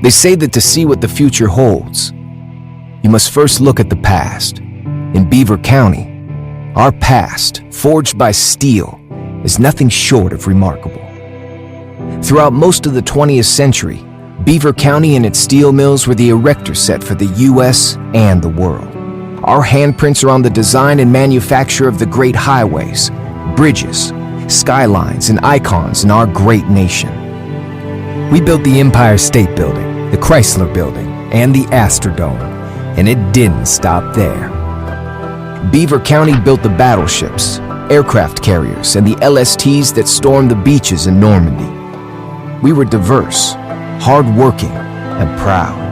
They say that to see what the future holds, you must first look at the past. In Beaver County, our past, forged by steel, is nothing short of remarkable. Throughout most of the 20th century, Beaver County and its steel mills were the erector set for the U.S. and the world. Our handprints are on the design and manufacture of the great highways, bridges, skylines, and icons in our great nation. We built the Empire State Building, the Chrysler Building, and the Astrodome, and it didn't stop there. Beaver County built the battleships, aircraft carriers, and the LSTs that stormed the beaches in Normandy. We were diverse, hard-working, and proud.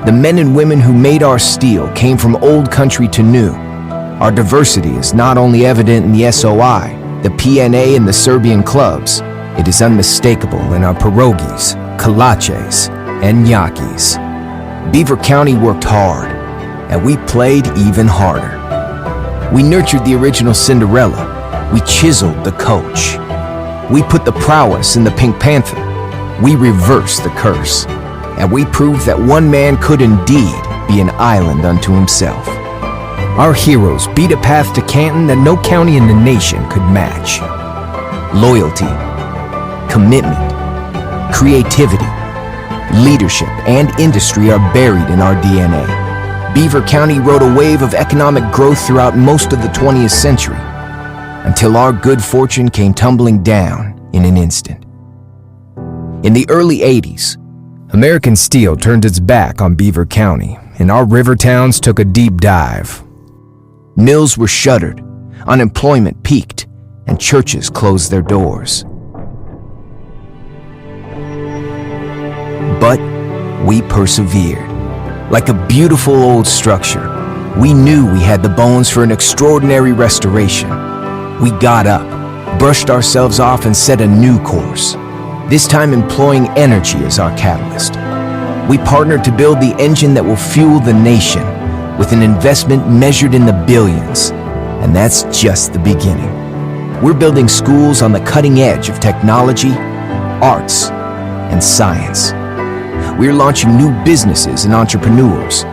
The men and women who made our steel came from old country to new. Our diversity is not only evident in the SOI, the PNA, and the Serbian clubs. It is unmistakable in our pierogies, kolaches, and gnocchis. Beaver County worked hard, and we played even harder. We nurtured the original Cinderella. We chiseled the coach. We put the prowess in the Pink Panther. We reversed the curse. And we proved that one man could indeed be an island unto himself. Our heroes beat a path to Canton that no county in the nation could match. Loyalty, commitment, creativity, leadership, and industry are buried in our DNA. Beaver County rode a wave of economic growth throughout most of the 20th century, until our good fortune came tumbling down in an instant. In the early 80s, American steel turned its back on Beaver County, and our river towns took a deep dive. Mills were shuttered, unemployment peaked, and churches closed their doors. But we persevered. Like a beautiful old structure, we knew we had the bones for an extraordinary restoration. We got up, brushed ourselves off, and set a new course. This time employing energy as our catalyst. We partnered to build the engine that will fuel the nation with an investment measured in the billions. And that's just the beginning. We're building schools on the cutting edge of technology, arts, and science. We're launching new businesses and entrepreneurs.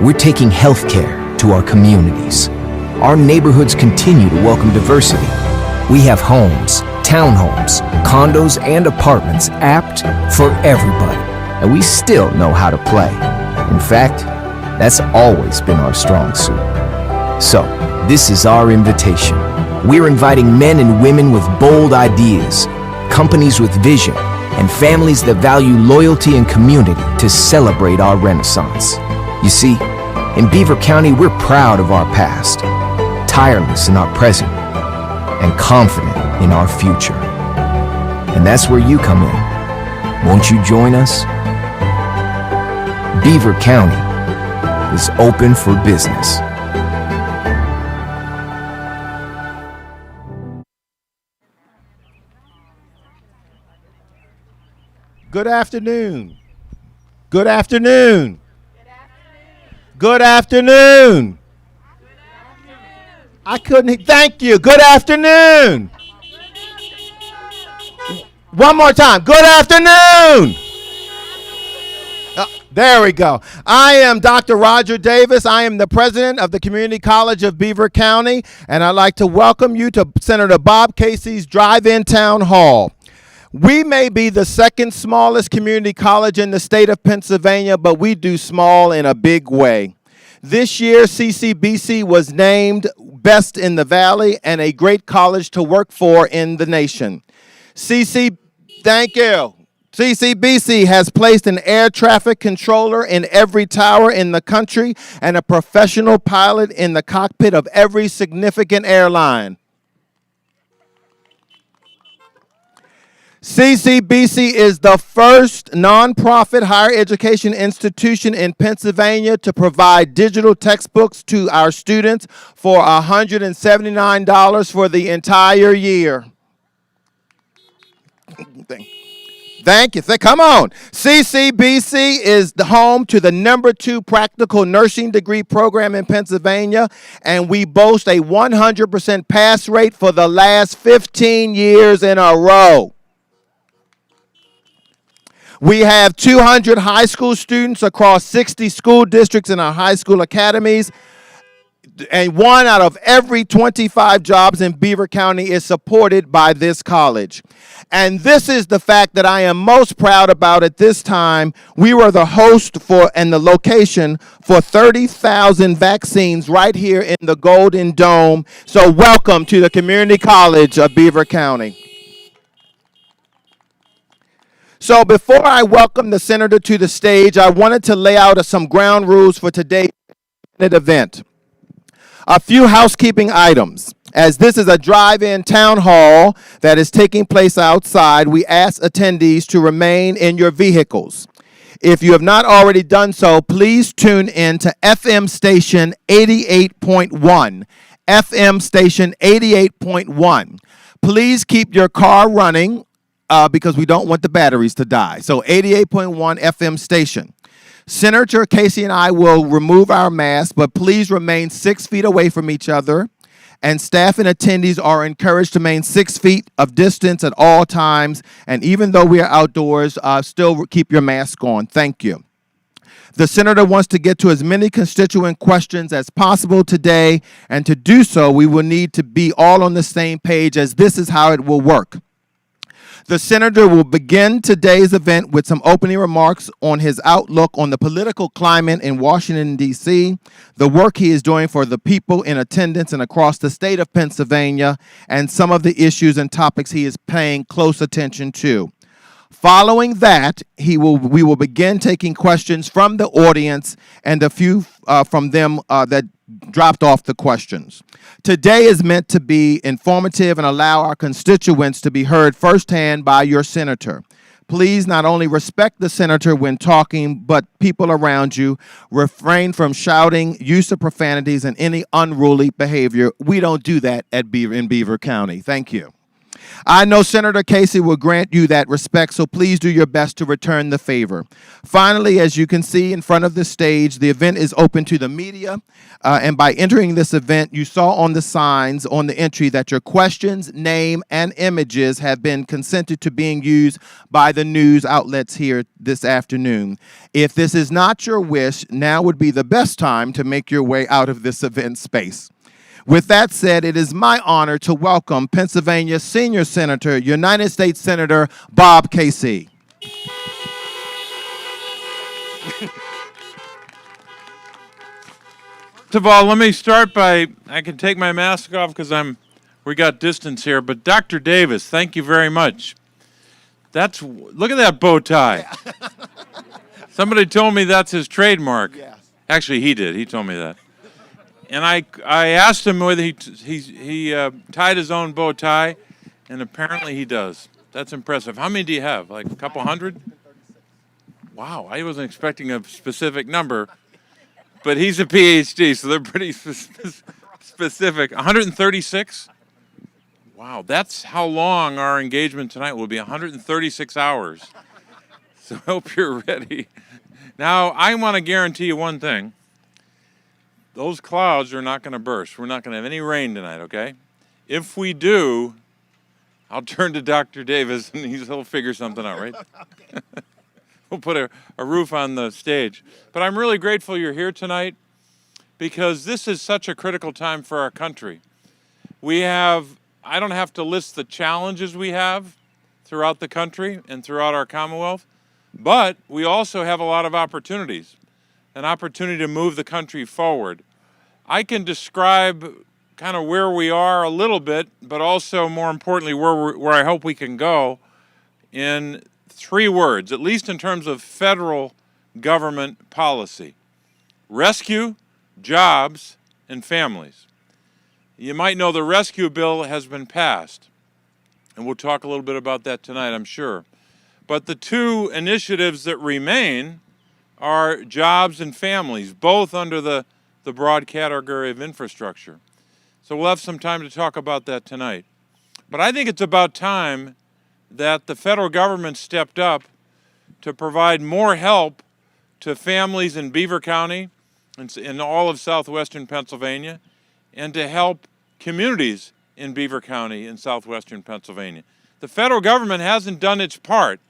We're taking healthcare to our communities. Our neighborhoods continue to welcome diversity. We have homes, townhomes, condos, and apartments apt for everybody, and we still know how to play. In fact, that's always been our strong suit. So, this is our invitation. We're inviting men and women with bold ideas, companies with vision, and families that value loyalty and community to celebrate our renaissance. You see, in Beaver County, we're proud of our past, tireless in our present, and confident in our future. And that's where you come in. Won't you join us? Beaver County is open for business. Good afternoon. Good afternoon. Good afternoon. I couldn't. Thank you. Good afternoon. One more time. Good afternoon. There we go. I am Dr. Roger Davis. I am the president of the Community College of Beaver County, and I'd like to welcome you to Senator Bob Casey's Drive-In Town Hall. We may be the second smallest community college in the state of Pennsylvania, but we do small in a big way. This year, CCBC was named Best in the Valley and a great college to work for in the nation. Thank you. CCBC has placed an air traffic controller in every tower in the country and a professional pilot in the cockpit of every significant airline. CCBC is the first nonprofit higher education institution in Pennsylvania to provide digital textbooks to our students for $179 for the entire year. Thank you. Come on. CCBC is the home to the #2 practical nursing degree program in Pennsylvania, and we boast a 100% pass rate for the last 15 years in a row. We have 200 high school students across 60 school districts in our high school academies. And 1 out of every 25 jobs in Beaver County is supported by this college. And this is the fact that I am most proud about at this time. We were the host for and the location for 30,000 vaccines right here in the Golden Dome. So welcome to the Community College of Beaver County. So before I welcome the senator to the stage, I wanted to lay out some ground rules for today's event. A few housekeeping items. As this is a drive-in town hall that is taking place outside, we ask attendees to remain in your vehicles. If you have not already done so, please tune in to FM station 88.1. FM station 88.1. Please keep your car running because we don't want the batteries to die. So 88.1 FM station. Senator Casey and I will remove our masks, but please remain 6 feet away from each other. And staff and attendees are encouraged to remain 6 feet of distance at all times. And even though we are outdoors, still keep your mask on. Thank you. The senator wants to get to as many constituent questions as possible today. And to do so, we will need to be all on the same page, as this is how it will work. The senator will begin today's event with some opening remarks on his outlook on the political climate in Washington, D.C., the work he is doing for the people in attendance and across the state of Pennsylvania, and some of the issues and topics he is paying close attention to. Following that, we will begin taking questions from the audience and a few from them that dropped off the questions. Today is meant to be informative and allow our constituents to be heard firsthand by your senator. Please not only respect the senator when talking, but people around you. Refrain from shouting, use of profanities, and any unruly behavior. We don't do that in Beaver County. Thank you. I know Senator Casey will grant you that respect, so please do your best to return the favor. Finally, as you can see in front of the stage, the event is open to the media, and by entering this event, you saw on the signs on the entry that your questions, name, and images have been consented to being used by the news outlets here this afternoon. If this is not your wish, now would be the best time to make your way out of this event space. With that said, it is my honor to welcome Pennsylvania Senior Senator, United States Senator Bob Casey. First of all, let me start by, I can take my mask off because we got distance here, but Dr. Davis, thank you very much. Look at that bow tie. Somebody told me that's his trademark. Yes. Actually, he did. He told me that. And I asked him whether he tied his own bow tie, and apparently he does. That's impressive. How many do you have? Like a couple hundred? Wow, I wasn't expecting a specific number, but he's a PhD, so they're pretty specific. 136? Wow, that's how long our engagement tonight will be, 136 hours. So I hope you're ready. Now, I want to guarantee you one thing. Those clouds are not going to burst. We're not going to have any rain tonight, okay? If we do, I'll turn to Dr. Davis, and he'll figure something out, right? We'll put a roof on the stage. But I'm really grateful you're here tonight because this is such a critical time for our country. I don't have to list the challenges we have throughout the country and throughout our Commonwealth, but we also have a lot of opportunities, an opportunity to move the country forward. I can describe kind of where we are a little bit, but also more importantly where I hope we can go in 3 words, at least in terms of federal government policy: rescue, jobs, and families. You might know the rescue bill has been passed, and we'll talk a little bit about that tonight, I'm sure. But the 2 initiatives that remain are jobs and families, both under the broad category of infrastructure. So we'll have some time to talk about that tonight. But I think it's about time that the federal government stepped up to provide more help to families in Beaver County and in all of southwestern Pennsylvania, and to help communities in Beaver County and southwestern Pennsylvania. The federal government hasn't done its part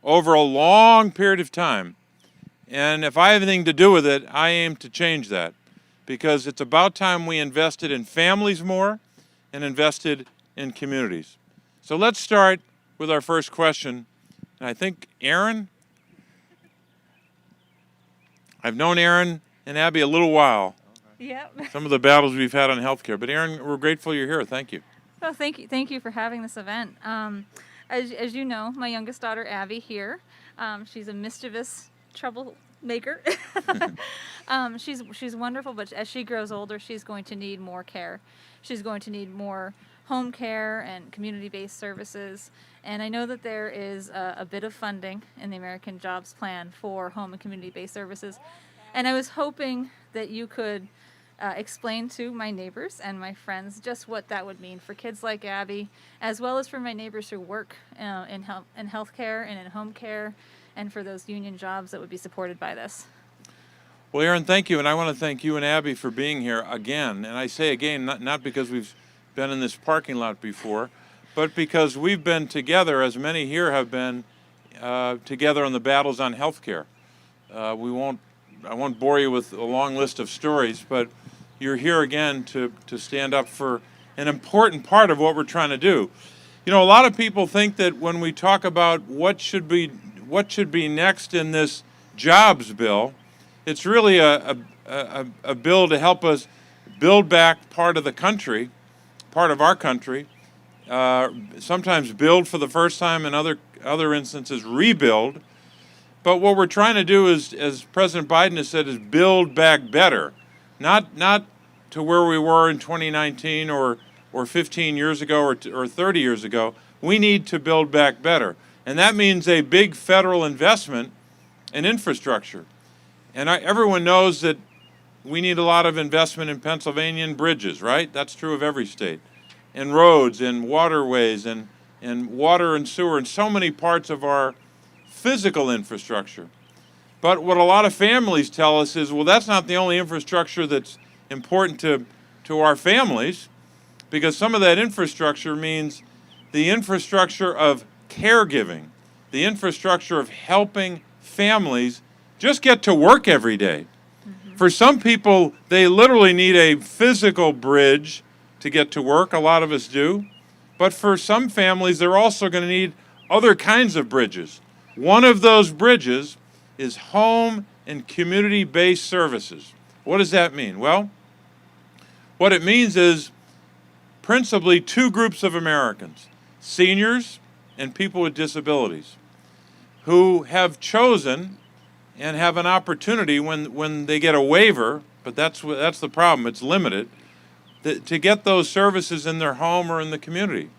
over a long period of time. And if I have anything to do with it, I aim to change that, because it's about time we invested in families more and invested in communities. So let's start with our first question. And I think Aaron, I've known Aaron and Abby a little while. Yep. Some of the battles we've had on healthcare. But Aaron, we're grateful you're here. Thank you. Well, thank you for having this event. As you know, my youngest daughter Abby here, she's a mischievous troublemaker. She's wonderful, but as she grows older, she's going to need more care. She's going to need more home care and community-based services. And I know that there is a bit of funding in the American Jobs Plan for home and community-based services. And I was hoping that you could explain to my neighbors and my friends just what that would mean for kids like Abby, as well as for my neighbors who work in healthcare and in home care, and for those union jobs that would be supported by this. Well, Aaron, thank you. And I want to thank you and Abby for being here again. And I say again, not because we've been in this parking lot before, but because we've been together, as many here have been, together on the battles on healthcare. I won't bore you with a long list of stories, but you're here again to stand up for an important part of what we're trying to do. You know, a lot of people think that when we talk about what should be next in this jobs bill, it's really a bill to help us build back part of the country, part of our country, sometimes build for the first time, in other instances rebuild. But what we're trying to do is, as President Biden has said, is build back better. Not to where we were in 2019 or 15 years ago or 30 years ago. We need to build back better. And that means a big federal investment in infrastructure. And everyone knows that we need a lot of investment in Pennsylvania in bridges, right? That's true of every state. And roads and waterways and water and sewer and so many parts of our physical infrastructure. But what a lot of families tell us is, well, that's not the only infrastructure that's important to our families, because some of that infrastructure means the infrastructure of caregiving, the infrastructure of helping families just get to work every day. Mm-hmm. For some people, they literally need a physical bridge to get to work. A lot of us do. But for some families, they're also going to need other kinds of bridges. One of those bridges is home and community-based services. What does that mean? Well, what it means is principally two groups of Americans, seniors and people with disabilities, who have chosen and have an opportunity when they get a waiver, but that's the problem, it's limited, to get those services in their home or in the community.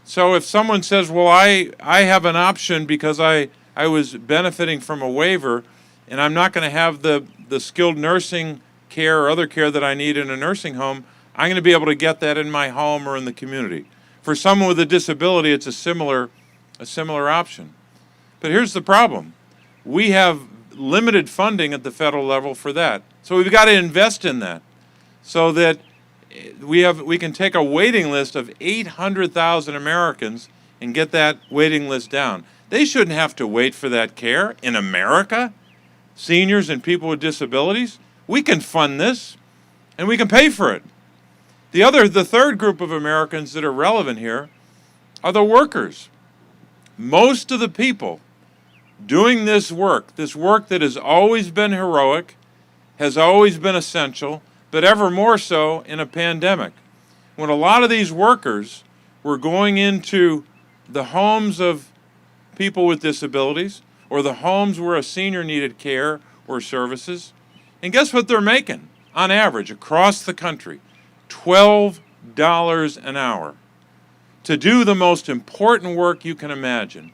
So if someone says, well, I have an option because I was benefiting from a waiver and I'm not going to have the skilled nursing care or other care that I need in a nursing home, I'm going to be able to get that in my home or in the community. For someone with a disability, it's a similar option. But here's the problem. We have limited funding at the federal level for that. So we've got to invest in that so that we can take a waiting list of 800,000 Americans and get that waiting list down. They shouldn't have to wait for that care in America. Seniors and people with disabilities, we can fund this and we can pay for it. The third group of Americans that are relevant here are the workers. Most of the people doing this work that has always been heroic, has always been essential, but ever more so in a pandemic. When a lot of these workers were going into the homes of people with disabilities or the homes where a senior needed care or services, and guess what they're making on average across the country? $12 an hour to do the most important work you can imagine,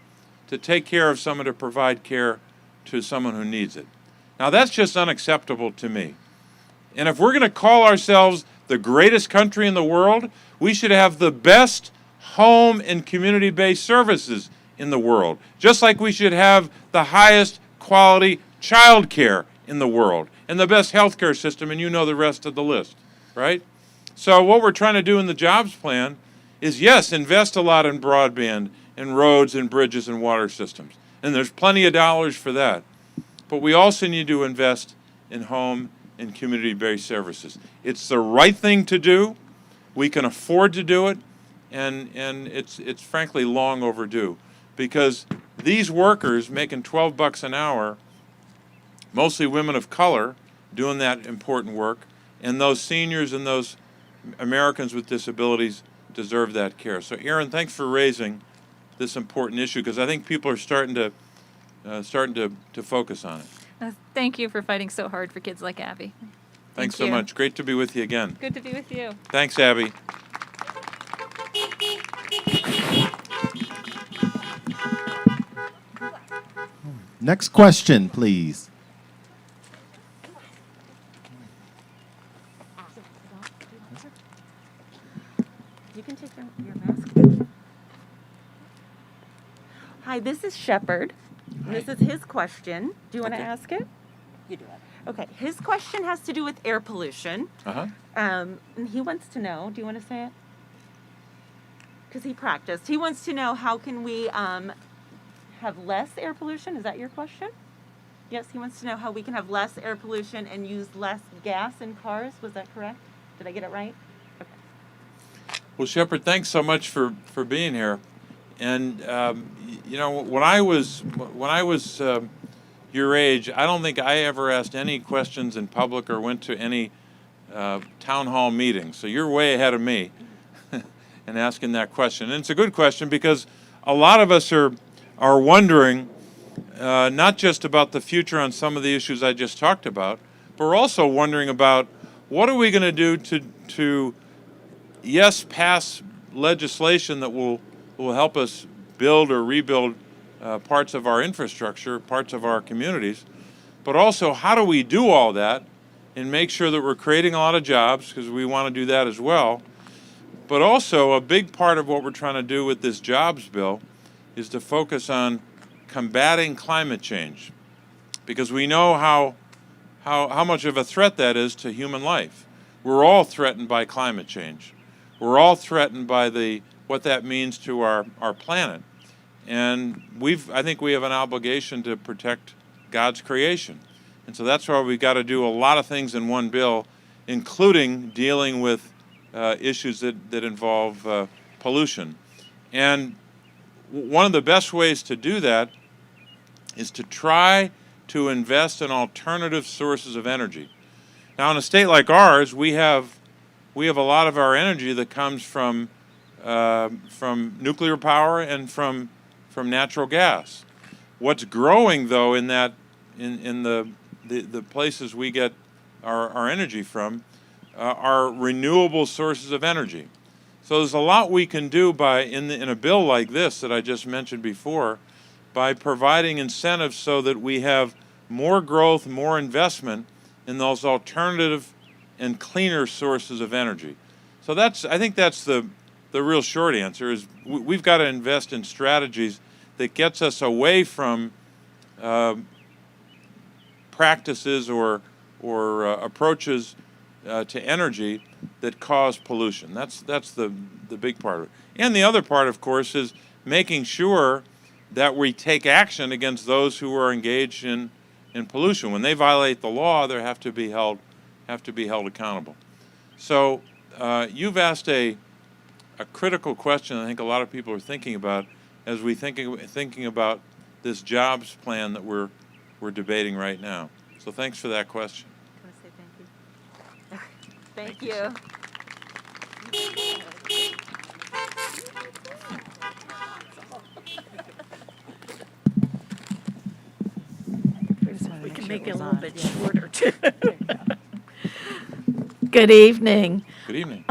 to take care of someone, to provide care to someone who needs it. Now that's just unacceptable to me. And if we're going to call ourselves the greatest country in the world, we should have the best home and community-based services in the world, just like we should have the highest quality child care in the world and the best healthcare system, and you know the rest of the list, right? So what we're trying to do in the jobs plan is, yes, invest a lot in broadband and roads and bridges and water systems. And there's plenty of dollars for that. But we also need to invest in home and community-based services. It's the right thing to do. We can afford to do it, and it's frankly long overdue, because these workers making $12 an hour, mostly women of color, doing that important work, and those seniors and those Americans with disabilities deserve that care. So, Erin, thanks for raising this important issue, because I think people are starting to focus on it. Thank you for fighting so hard for kids like Abby. Thanks Thank so you. much. Great to be with you again. Good to be with you. Thanks, Abby. Next question, please. You can take your mask. Hi, this is Shepard. This is his question. Do you want to ask it? You do it. Okay. His question has to do with air pollution. Uh-huh. And he wants to know. Do you want to say it? Because he practiced. He wants to know, how can we have less air pollution? Is that your question? Yes, he wants to know how we can have less air pollution and use less gas in cars. Was that correct? Did I get it right? Okay. Well, Shepard, thanks so much for being here. And you know, when I was your age, I don't think I ever asked any questions in public or went to any town hall meetings. So you're way ahead of me in asking that question. And it's a good question, because a lot of us are wondering not just about the future on some of the issues I just talked about, but we're also wondering about what are we going to do to pass legislation that will help us build or rebuild parts of our infrastructure, parts of our communities, but also how do we do all that and make sure that we're creating a lot of jobs, because we want to do that as well. But also, a big part of what we're trying to do with this jobs bill is to focus on combating climate change, because we know how much of a threat that is to human life. We're all threatened by climate change. We're all threatened by what that means to our planet. And I think we have an obligation to protect God's creation. And so that's why we've got to do a lot of things in one bill, including dealing with issues that involve pollution. And one of the best ways to do that is to try to invest in alternative sources of energy. Now, in a state like ours, we have a lot of our energy that comes from nuclear power and from natural gas. What's growing, though, in the places we get our energy from are renewable sources of energy. So there's a lot we can do in a bill like this that I just mentioned before, by providing incentives so that we have more growth, more investment in those alternative and cleaner sources of energy. So I think that's the real short answer, is we've got to invest in strategies that gets us away from practices or approaches to energy that cause pollution. That's the big part of it. And the other part, of course, is making sure that we take action against those who are engaged in pollution. When they violate the law, they have to be held accountable. So you've asked a critical question I think a lot of people are thinking about as we thinking about this jobs plan that we're debating right now. So thanks for that question. Can I say thank you? Thank you. We can make it a little bit shorter too. Good evening. Good evening.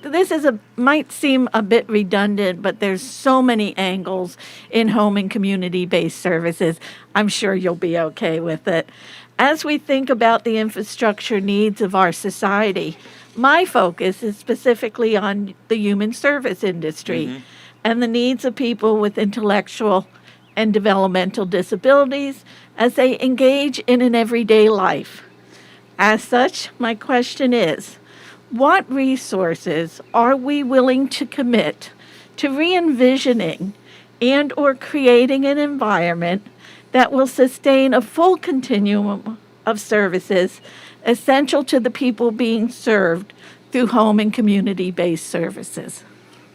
This might seem a bit redundant, but there's so many angles in home and community-based services. I'm sure you'll be okay with it. As we think about the infrastructure needs of our society, my focus is specifically on the human service industry and the needs of people with intellectual and developmental disabilities as they engage in an everyday life. As such, my question is, what resources are we willing to commit to re-envisioning and or creating an environment that will sustain a full continuum of services essential to the people being served through home and community-based services.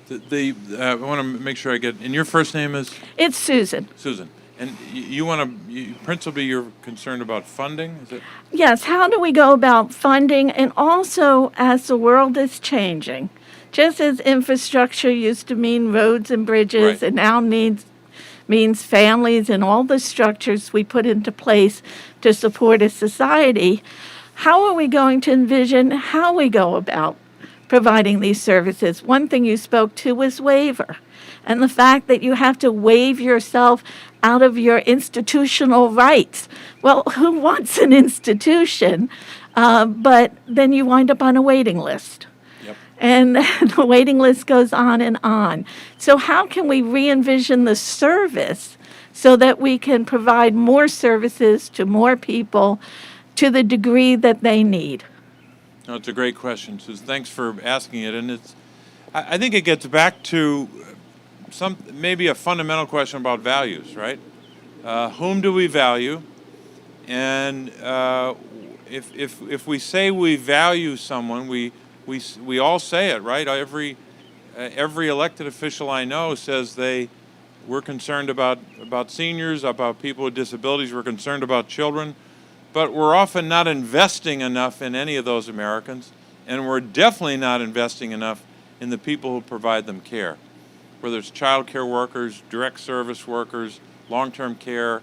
I want to make sure I get, and your first name is? It's Susan. Susan. And you want to, principally you're concerned about funding, is it? Yes, how do we go about funding? And also, as the world is changing, just as infrastructure used to mean roads and bridges, Right. and now means families and all the structures we put into place to support a society, how are we going to envision how we go about providing these services? One thing you spoke to was waiver, and the fact that you have to waive yourself out of your institutional rights. Well, who wants an institution? But then you wind up on a waiting list. Yep. And the waiting list goes on and on. So how can we re-envision the service so that we can provide more services to more people to the degree that they need? No, it's a great question, Susan. Thanks for asking it. And I think it gets back to maybe a fundamental question about values, right? Whom do we value? And if we say we value someone, we all say it, right? Every elected official I know says we're concerned about seniors, about people with disabilities, we're concerned about children, but we're often not investing enough in any of those Americans, and we're definitely not investing enough in the people who provide them care, whether it's child care workers, direct service workers, long-term care,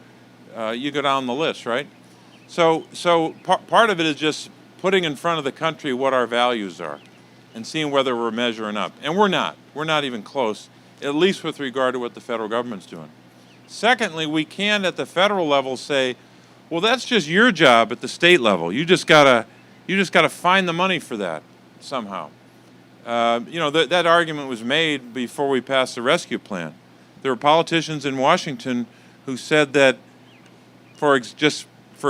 you go down the list, right? So part of it is just putting in front of the country what our values are and seeing whether we're measuring up. And we're not even close, at least with regard to what the federal government's doing. Secondly, we can at the federal level say, well, that's just your job at the state level. You just gotta find the money for that somehow. That argument was made before we passed the rescue plan. There were politicians in Washington who said that, for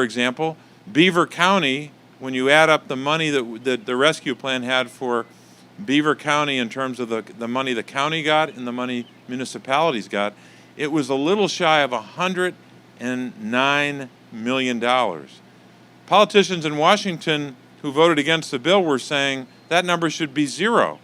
example, Beaver County, when you add up the money that the rescue plan had for Beaver County in terms of the money the county got and the money municipalities got, it was a little shy of $109 million. Politicians in Washington who voted against the bill were saying that number should be zero,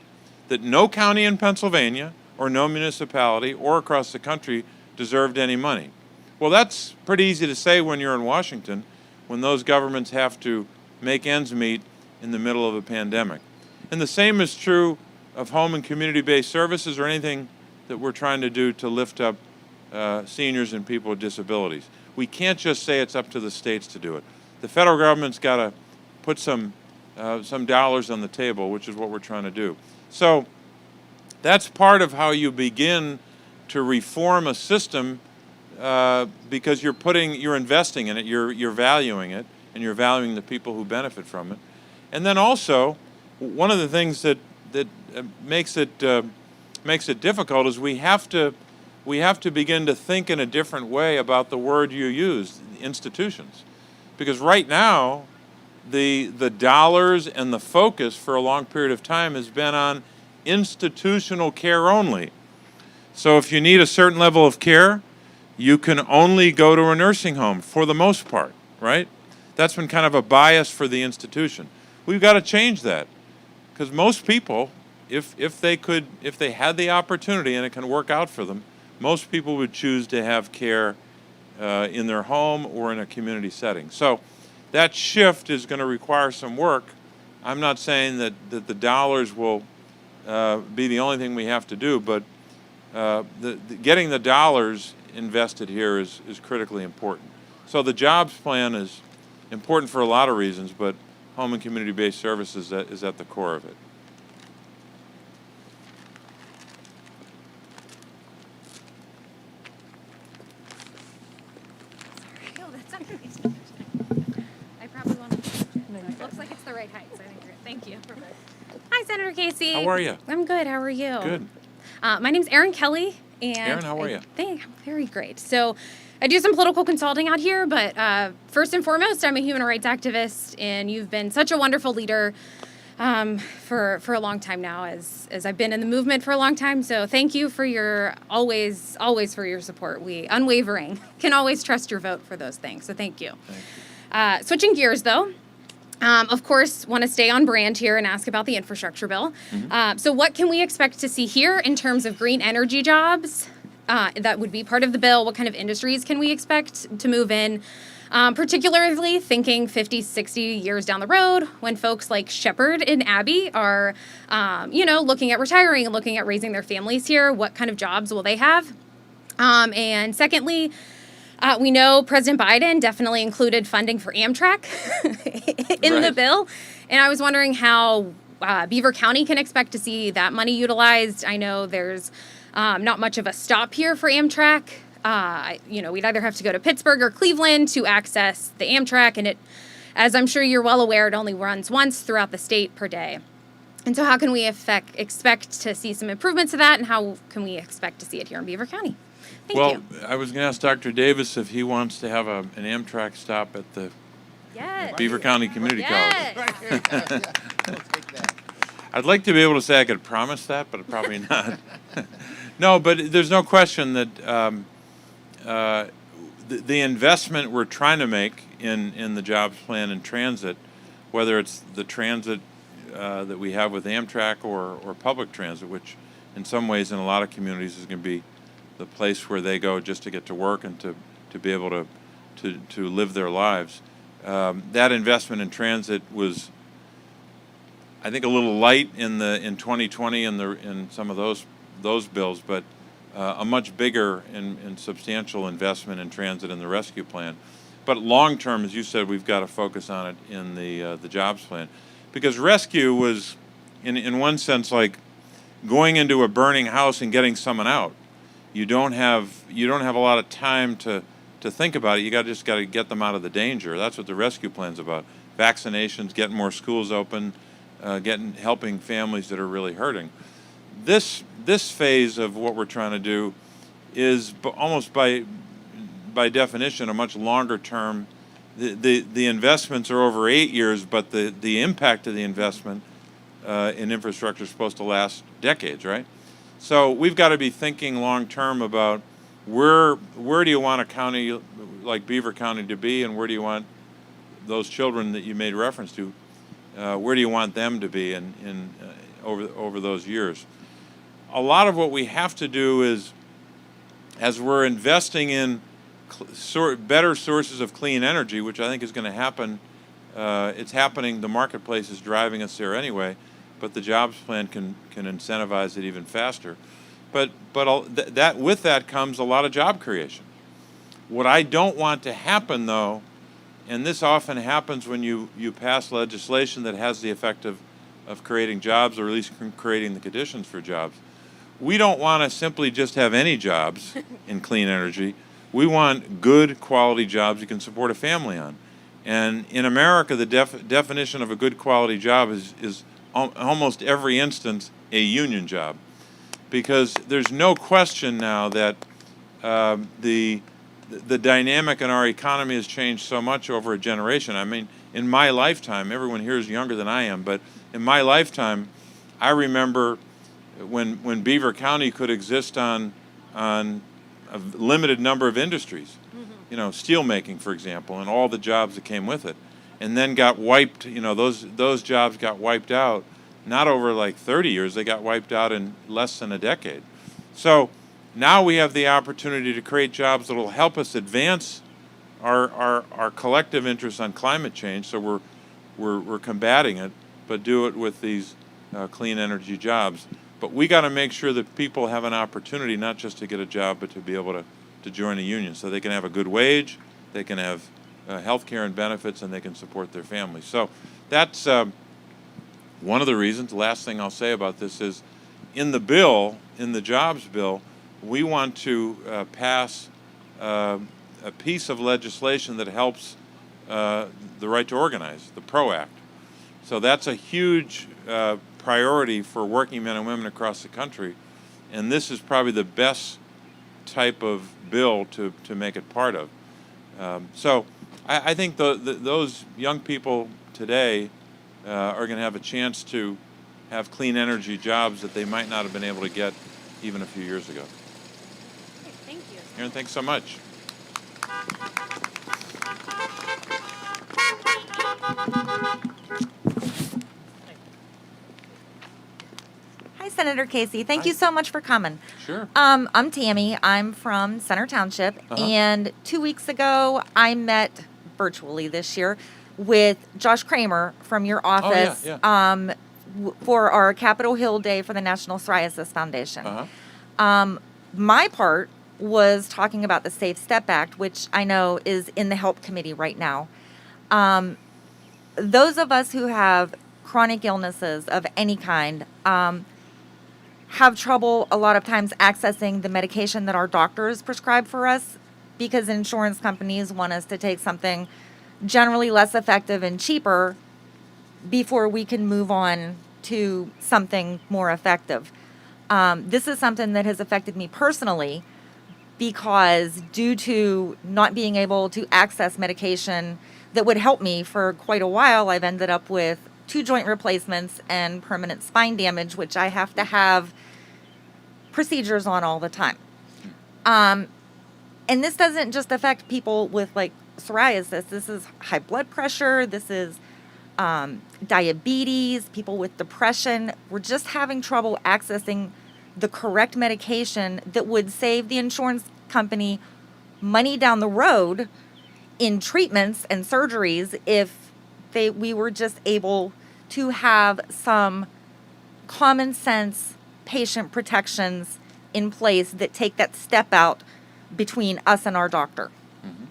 that no county in Pennsylvania or no municipality or across the country deserved any money. Well, that's pretty easy to say when you're in Washington, when those governments have to make ends meet in the middle of a pandemic. And the same is true of home and community-based services or anything that we're trying to do to lift up seniors and people with disabilities. We can't just say it's up to the states to do it. The federal government's got to put some dollars on the table, which is what we're trying to do. So that's part of how you begin to reform a system, because you're investing in it, you're valuing it, and you're valuing the people who benefit from it. And then also, one of the things that makes it difficult is we have to begin to think in a different way about the word you use, institutions, because right now the dollars and the focus for a long period of time has been on institutional care only. So if you need a certain level of care, you can only go to a nursing home for the most part, right? That's been kind of a bias for the institution. We've got to change that, because most people, if they had the opportunity and it can work out for them, most people would choose to have care in their home or in a community setting. So that shift is going to require some work. I'm not saying that the dollars will be the only thing we have to do, but getting the dollars invested here is critically important. So the jobs plan is important for a lot of reasons, but home and community-based services is at the core of it. No, that's okay. I probably won't. It looks like it's the right height, so I think you're good. Thank you. Hi, Senator Casey. How are you? I'm good. How are you? Good. My name's Erin Kelly. And Erin, how are you? I'm very great. So I do some political consulting out here, but first and foremost, I'm a human rights activist, and you've been such a wonderful leader for a long time now, as I've been in the movement for a long time. So thank you for your always for your support. We unwavering can always trust your vote for those things. So thank you. Switching gears though. Of course, want to stay on brand here and ask about the infrastructure bill. So what can we expect to see here in terms of green energy jobs that would be part of the bill? What kind of industries can we expect to move in? Particularly thinking 50, 60 years down the road when folks like Shepard and Abby are, looking at retiring and looking at raising their families here. What kind of jobs will they have? And secondly, we know President Biden definitely included funding for Amtrak in the bill. And I was wondering how Beaver County can expect to see that money utilized. I know there's not much of a stop here for Amtrak. We'd either have to go to Pittsburgh or Cleveland to access the Amtrak. And it, as I'm sure you're well aware, it only runs once throughout the state per day. And so how can we expect to see some improvements to that? And how can we expect to see it here in Beaver County? Thank you. I was going to ask Dr. Davis if he wants to have an Amtrak stop at the Beaver County Community College. I'd like to be able to say I could promise that, but probably not. No, but there's no question that the investment we're trying to make in the jobs plan and transit, whether it's the transit that we have with Amtrak or public transit, which in some ways in a lot of communities is going to be the place where they go just to get to work and to be able to live their lives. That investment in transit was, I think, a little light in 2020 in some of those bills, but a much bigger and substantial investment in transit in the rescue plan. But long term, as you said, we've got to focus on it in the jobs plan, because rescue was, in one sense, like going into a burning house and getting someone out. You don't have a lot of time to think about it. You just got to get them out of the danger. That's what the rescue plan's about. Vaccinations, getting more schools open, helping families that are really hurting. This phase of what we're trying to do is almost by definition a much longer term. The investments are over 8 years, but the impact of the investment in infrastructure is supposed to last decades, right? So we've got to be thinking long term about where do you want a county like Beaver County to be, and where do you want those children that you made reference to, where do you want them to be over those years? A lot of what we have to do is, as we're investing in better sources of clean energy, which I think is going to happen, it's happening, the marketplace is driving us there anyway, but the jobs plan can incentivize it even faster. But with that comes a lot of job creation. What I don't want to happen, though, and this often happens when you pass legislation that has the effect of creating jobs, or at least creating the conditions for jobs. We don't want to simply just have any jobs in clean energy. We want good quality jobs you can support a family on. And in America, the definition of a good quality job is almost every instance a union job, because there's no question now that the dynamic in our economy has changed so much over a generation. I mean, in my lifetime, everyone here is younger than I am, but in my lifetime, I remember when Beaver County could exist on a limited number of industries, steel making, for example, and all the jobs that came with it, and then got wiped. Those jobs got wiped out, not over like 30 years. They got wiped out in less than a decade. So now we have the opportunity to create jobs that will help us advance our collective interest on climate change. So we're combating it, but do it with these clean energy jobs. But we got to make sure that people have an opportunity not just to get a job, but to be able to join a union, so they can have a good wage, they can have health care and benefits, and they can support their families. So that's one of the reasons. The last thing I'll say about this is, in the bill, in the jobs bill, we want to pass a piece of legislation that helps the right to organize, the PRO Act. So that's a huge priority for working men and women across the country, and this is probably the best type of bill to make it part of. So I think those young people today are going to have a chance to have clean energy jobs that they might not have been able to get even a few years ago. Thank you. Aaron, thanks so much. Hi, Senator Casey. Thank you so much for coming. Sure. I'm Tammy. I'm from Center Township, and 2 weeks ago, I met virtually this year with Josh Kramer from your office yeah. For our Capitol Hill Day for the National Psoriasis Foundation. Uh-huh. My part was talking about the Safe Step Act, which I know is in the Help Committee right now. Those of us who have chronic illnesses of any kind have trouble a lot of times accessing the medication that our doctors prescribe for us because insurance companies want us to take something generally less effective and cheaper before we can move on to something more effective. This is something that has affected me personally because due to not being able to access medication that would help me for quite a while, I've ended up with 2 joint replacements and permanent spine damage, which I have to have procedures on all the time. And this doesn't just affect people with like psoriasis. This is high blood pressure. This is diabetes, people with depression. We're just having trouble accessing the correct medication that would save the insurance company money down the road in treatments and surgeries if we were just able to have some common sense patient protections in place that take that step out between us and our doctor. Mm-hmm.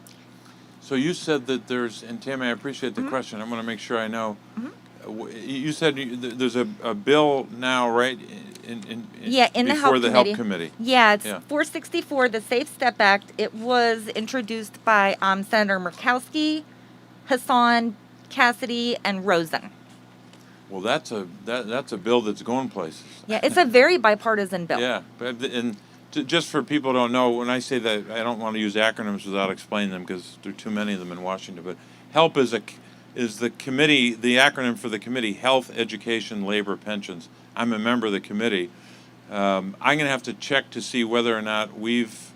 So you said that and Tammy, I appreciate the question. I'm going to make sure I know. You said there's a bill now, right? In Before the Help Committee. Yeah, it's 464, the Safe Step Act. It was introduced by Senator Murkowski, Hassan, Cassidy, and Rosen. Well, that's a bill that's going places. Yeah, it's a very bipartisan bill. Yeah, just for people who don't know, when I say that, I don't want to use acronyms without explaining them because there are too many of them in Washington. But HELP is the committee, the acronym for the committee, Health, Education, Labor, Pensions. I'm a member of the committee. I'm going to have to check to see whether or not we've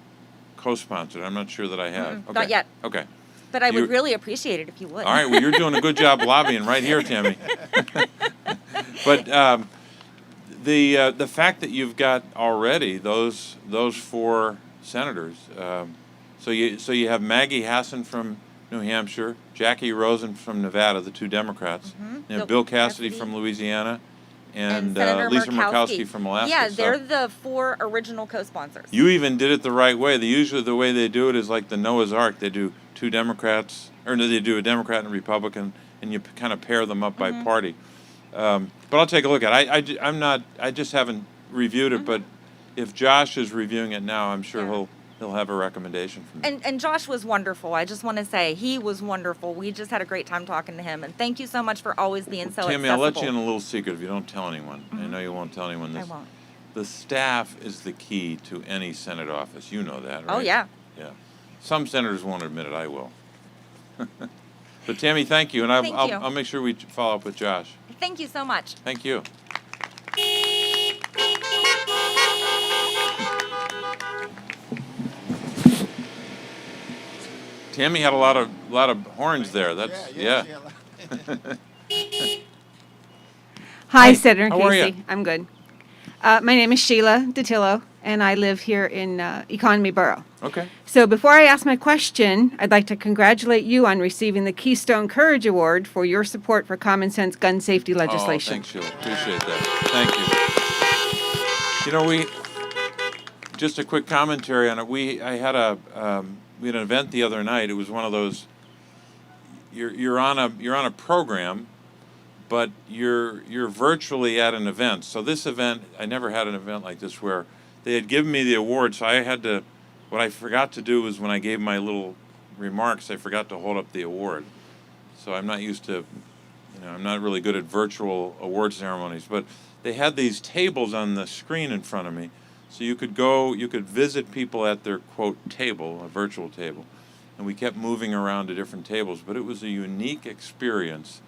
co-sponsored. I'm not sure that I have. Okay. Not yet. Okay. But I would really appreciate it if you would. All right. Well, you're doing a good job lobbying right here, Tammy. But the fact that you've got already those 4 senators. So you have Maggie Hassan from New Hampshire, Jackie Rosen from Nevada, the 2 Democrats. You have Bill Cassidy from Louisiana, and Lisa Murkowski from Alaska. Yeah, they're the 4 original co-sponsors. You even did it the right way. Usually the way they do it is like the Noah's Ark. They do 2 Democrats, or they do a Democrat and a Republican, and you kind of pair them up by party. But I'll take a look at it. I just haven't reviewed it, but if Josh is reviewing it now, I'm sure he'll have a recommendation from me. And Josh was wonderful. I just want to say he was wonderful. We just had a great time talking to him. And thank you so much for always being so Tammy, accessible. I'll let you in a little secret if you don't tell anyone. I know you won't tell anyone this. I won't. The staff is the key to any Senate office. You know that, right? Oh, yeah. Yeah. Some senators won't admit it. I will. But Tammy, thank you. And Thank you. I'll make sure we follow up with Josh. Thank you so much. Thank you. Tammy had a lot of horns there. That's yeah. Hi, Senator how are Casey. you? I'm good. My name is Sheila Datillo, and I live here in Economy Borough. Okay. So before I ask my question, I'd like to congratulate you on receiving the Keystone Courage Award for your support for common sense gun safety legislation. Oh, thanks, Sheila. Appreciate that. Thank you. You know, just a quick commentary on it. We had an event the other night. It was one of those. You're on a program, but you're virtually at an event. So this event, I never had an event like this where they had given me the award. So I had to. What I forgot to do was when I gave my little remarks, I forgot to hold up the award. So I'm not used to, I'm not really good at virtual award ceremonies. But they had these tables on the screen in front of me. So you could visit people at their, quote, table, a virtual table. And we kept moving around to different tables. But it was a unique experience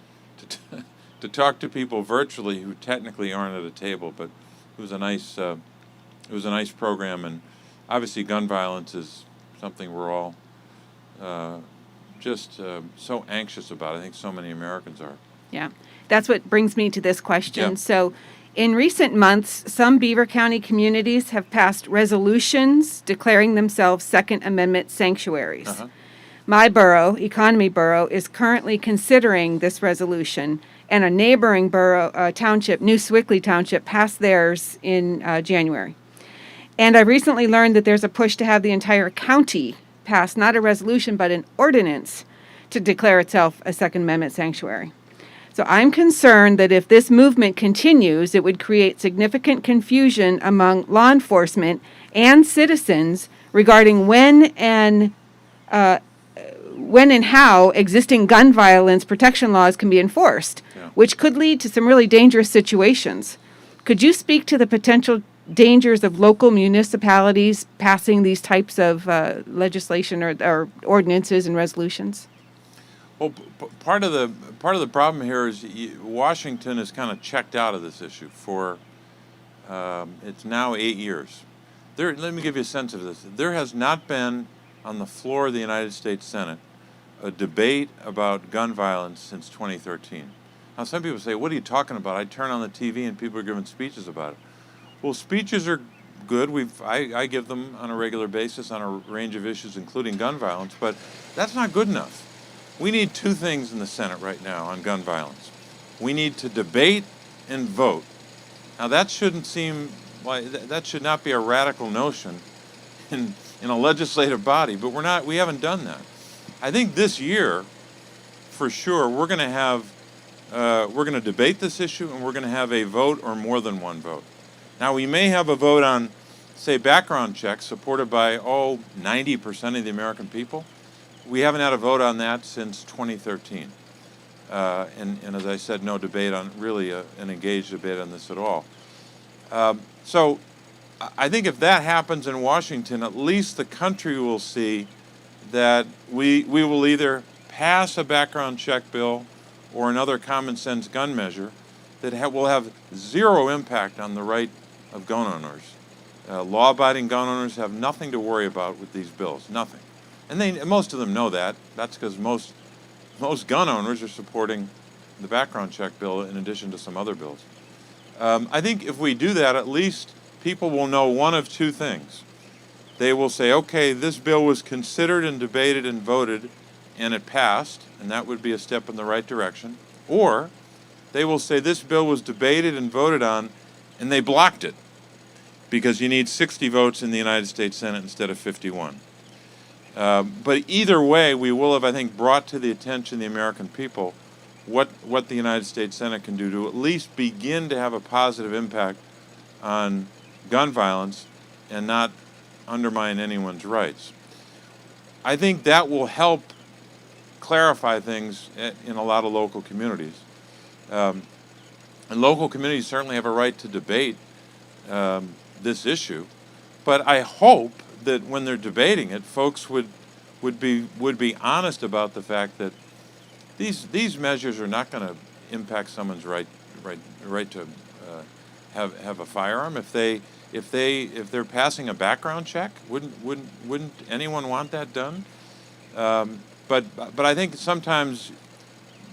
to talk to people virtually who technically aren't at a table, but it was a nice program, and obviously gun violence is something we're all just so anxious about. I think so many Americans are. Yeah, that's what brings me to this question. Yeah. So, in recent months, some Beaver County communities have passed resolutions declaring themselves Second Amendment sanctuaries. Uh-huh. My borough, Economy Borough, is currently considering this resolution, and a neighboring borough township, New Swickley Township, passed theirs in January. And I recently learned that there's a push to have the entire county pass not a resolution but an ordinance to declare itself a Second Amendment sanctuary. So I'm concerned that if this movement continues, it would create significant confusion among law enforcement and citizens regarding when and how existing gun violence protection laws can be enforced, which could lead to some really dangerous situations. Could you speak to the potential dangers of local municipalities passing these types of legislation or ordinances and resolutions? Well, part of the problem here is Washington is kind of checked out of this issue for it's now 8 years. Let me give you a sense of this. There has not been on the floor of the United States Senate a debate about gun violence since 2013. Now, some people say, "What are you talking about?" I turn on the TV and people are giving speeches about it. Well, speeches are good. I give them on a regular basis on a range of issues, including gun violence, but that's not good enough. We need two things in the Senate right now on gun violence. We need to debate and vote. Now, that shouldn't seem like that should not be a radical notion in a legislative body, but we haven't done that. I think this year, for sure, we're going to debate this issue, and we're going to have a vote or more than one vote. Now, we may have a vote on, say, background checks supported by 90% of the American people. We haven't had a vote on that since 2013. And as I said, no debate on really an engaged debate on this at all. So I think if that happens in Washington, at least the country will see that we will either pass a background check bill or another common sense gun measure that will have zero impact on the right of gun owners. Law-abiding gun owners have nothing to worry about with these bills, nothing. And most of them know that. That's because most gun owners are supporting the background check bill in addition to some other bills. I think if we do that, at least people will know one of two things. They will say, okay, this bill was considered and debated and voted, and it passed, and that would be a step in the right direction. Or they will say this bill was debated and voted on, and they blocked it, because you need 60 votes in the United States Senate instead of 51. But either way, we will have, I think, brought to the attention of the American people what the United States Senate can do to at least begin to have a positive impact on gun violence and not undermine anyone's rights. I think that will help clarify things in a lot of local communities. And local communities certainly have a right to debate this issue, but I hope that when they're debating it, folks would be honest about the fact that these measures are not going to impact someone's right to have a firearm. If they're passing a background check, wouldn't anyone want that done? But I think sometimes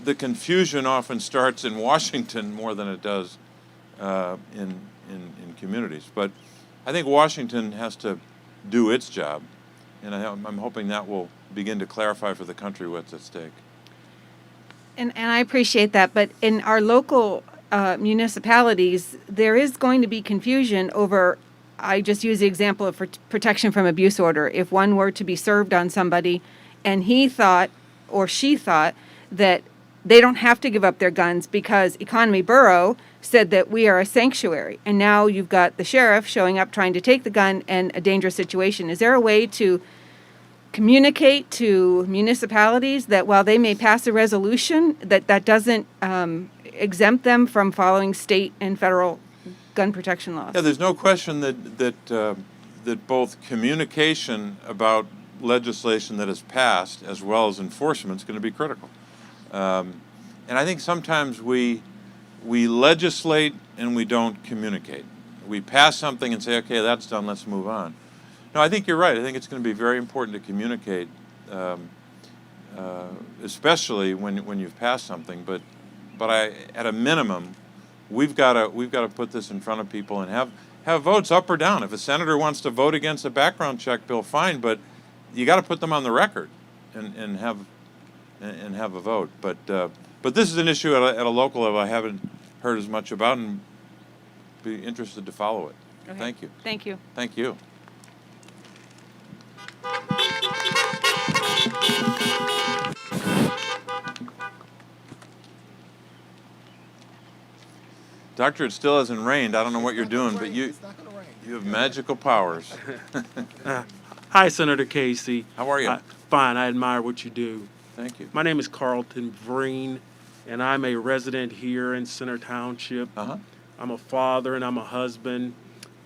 the confusion often starts in Washington more than it does in communities. But I think Washington has to do its job, and I'm hoping that will begin to clarify for the country what's at stake. And I appreciate that, but in our local municipalities, there is going to be confusion over, I just use the example of protection from abuse order. If one were to be served on somebody and he thought or she thought that they don't have to give up their guns because Economy Borough said that we are a sanctuary, and now you've got the sheriff showing up trying to take the gun and a dangerous situation. Is there a way to communicate to municipalities that while they may pass a resolution, that doesn't exempt them from following state and federal gun protection laws? Yeah, there's no question that both communication about legislation that is passed as well as enforcement is going to be critical. And I think sometimes we we legislate and we don't communicate. We pass something and say, okay, that's done, let's move on. No, I think you're right. I think it's going to be very important to communicate, especially when you've passed something. But at a minimum, we've got to put this in front of people and have votes up or down. If a senator wants to vote against a background check bill, fine, but you got to put them on the record and have a vote. But this is an issue at a local level I haven't heard as much about, and be interested to follow it. Okay. Thank you. Thank you. Thank you. Doctor, it still hasn't rained. I don't know what you're doing, but you have magical powers. Hi, Senator Casey. How are you? Fine. I admire what you do. Thank you. My name is Carlton Vreen, and I'm a resident here in Center Township. Uh-huh. I'm a father and I'm a husband.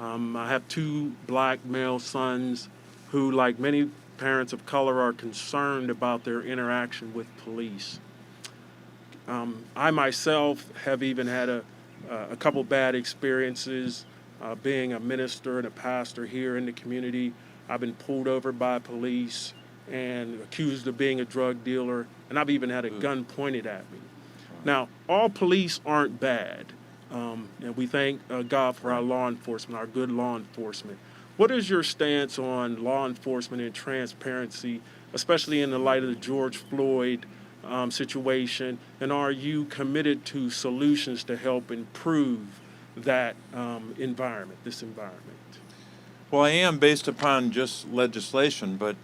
I have 2 black male sons who, like many parents of color, are concerned about their interaction with police. I myself have even had a couple bad experiences being a minister and a pastor here in the community. I've been pulled over by police and accused of being a drug dealer, and I've even had a gun pointed at me. Now, all police aren't bad, and we thank God for our law enforcement, our good law enforcement. What is your stance on law enforcement and transparency, especially in the light of the George Floyd situation, and are you committed to solutions to help improve that this environment? Well, I am based upon just legislation, but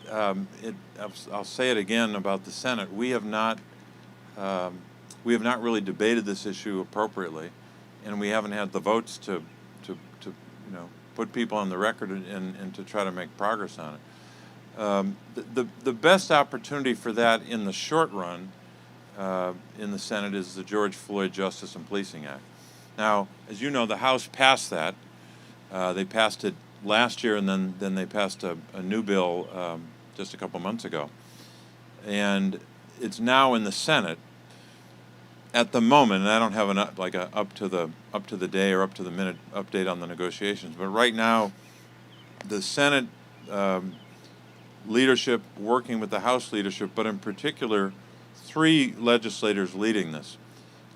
I'll say it again about the Senate. We have not really debated this issue appropriately, and we haven't had the votes to put people on the record and to try to make progress on it. The best opportunity for that in the short run in the Senate is the George Floyd Justice and Policing Act. Now, as you know, the House passed that. They passed it last year, and then they passed a new bill just a couple months ago. And it's now in the Senate at the moment, and I don't have up to the day or up to the minute update on the negotiations, but right now the Senate leadership working with the House leadership, but in particular 3 legislators leading this.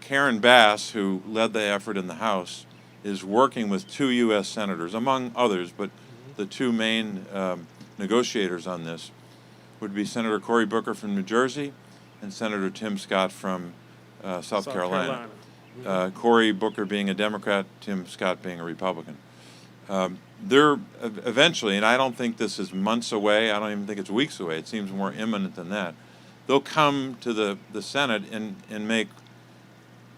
Karen Bass, who led the effort in the House, is working with 2 U.S. senators, among others, but the 2 main negotiators on this would be Senator Cory Booker from New Jersey and Senator Tim Scott from South Carolina. Cory Booker being a Democrat, Tim Scott being a Republican. They're eventually, and I don't think this is months away, I don't even think it's weeks away, it seems more imminent than that, they'll come to the Senate and make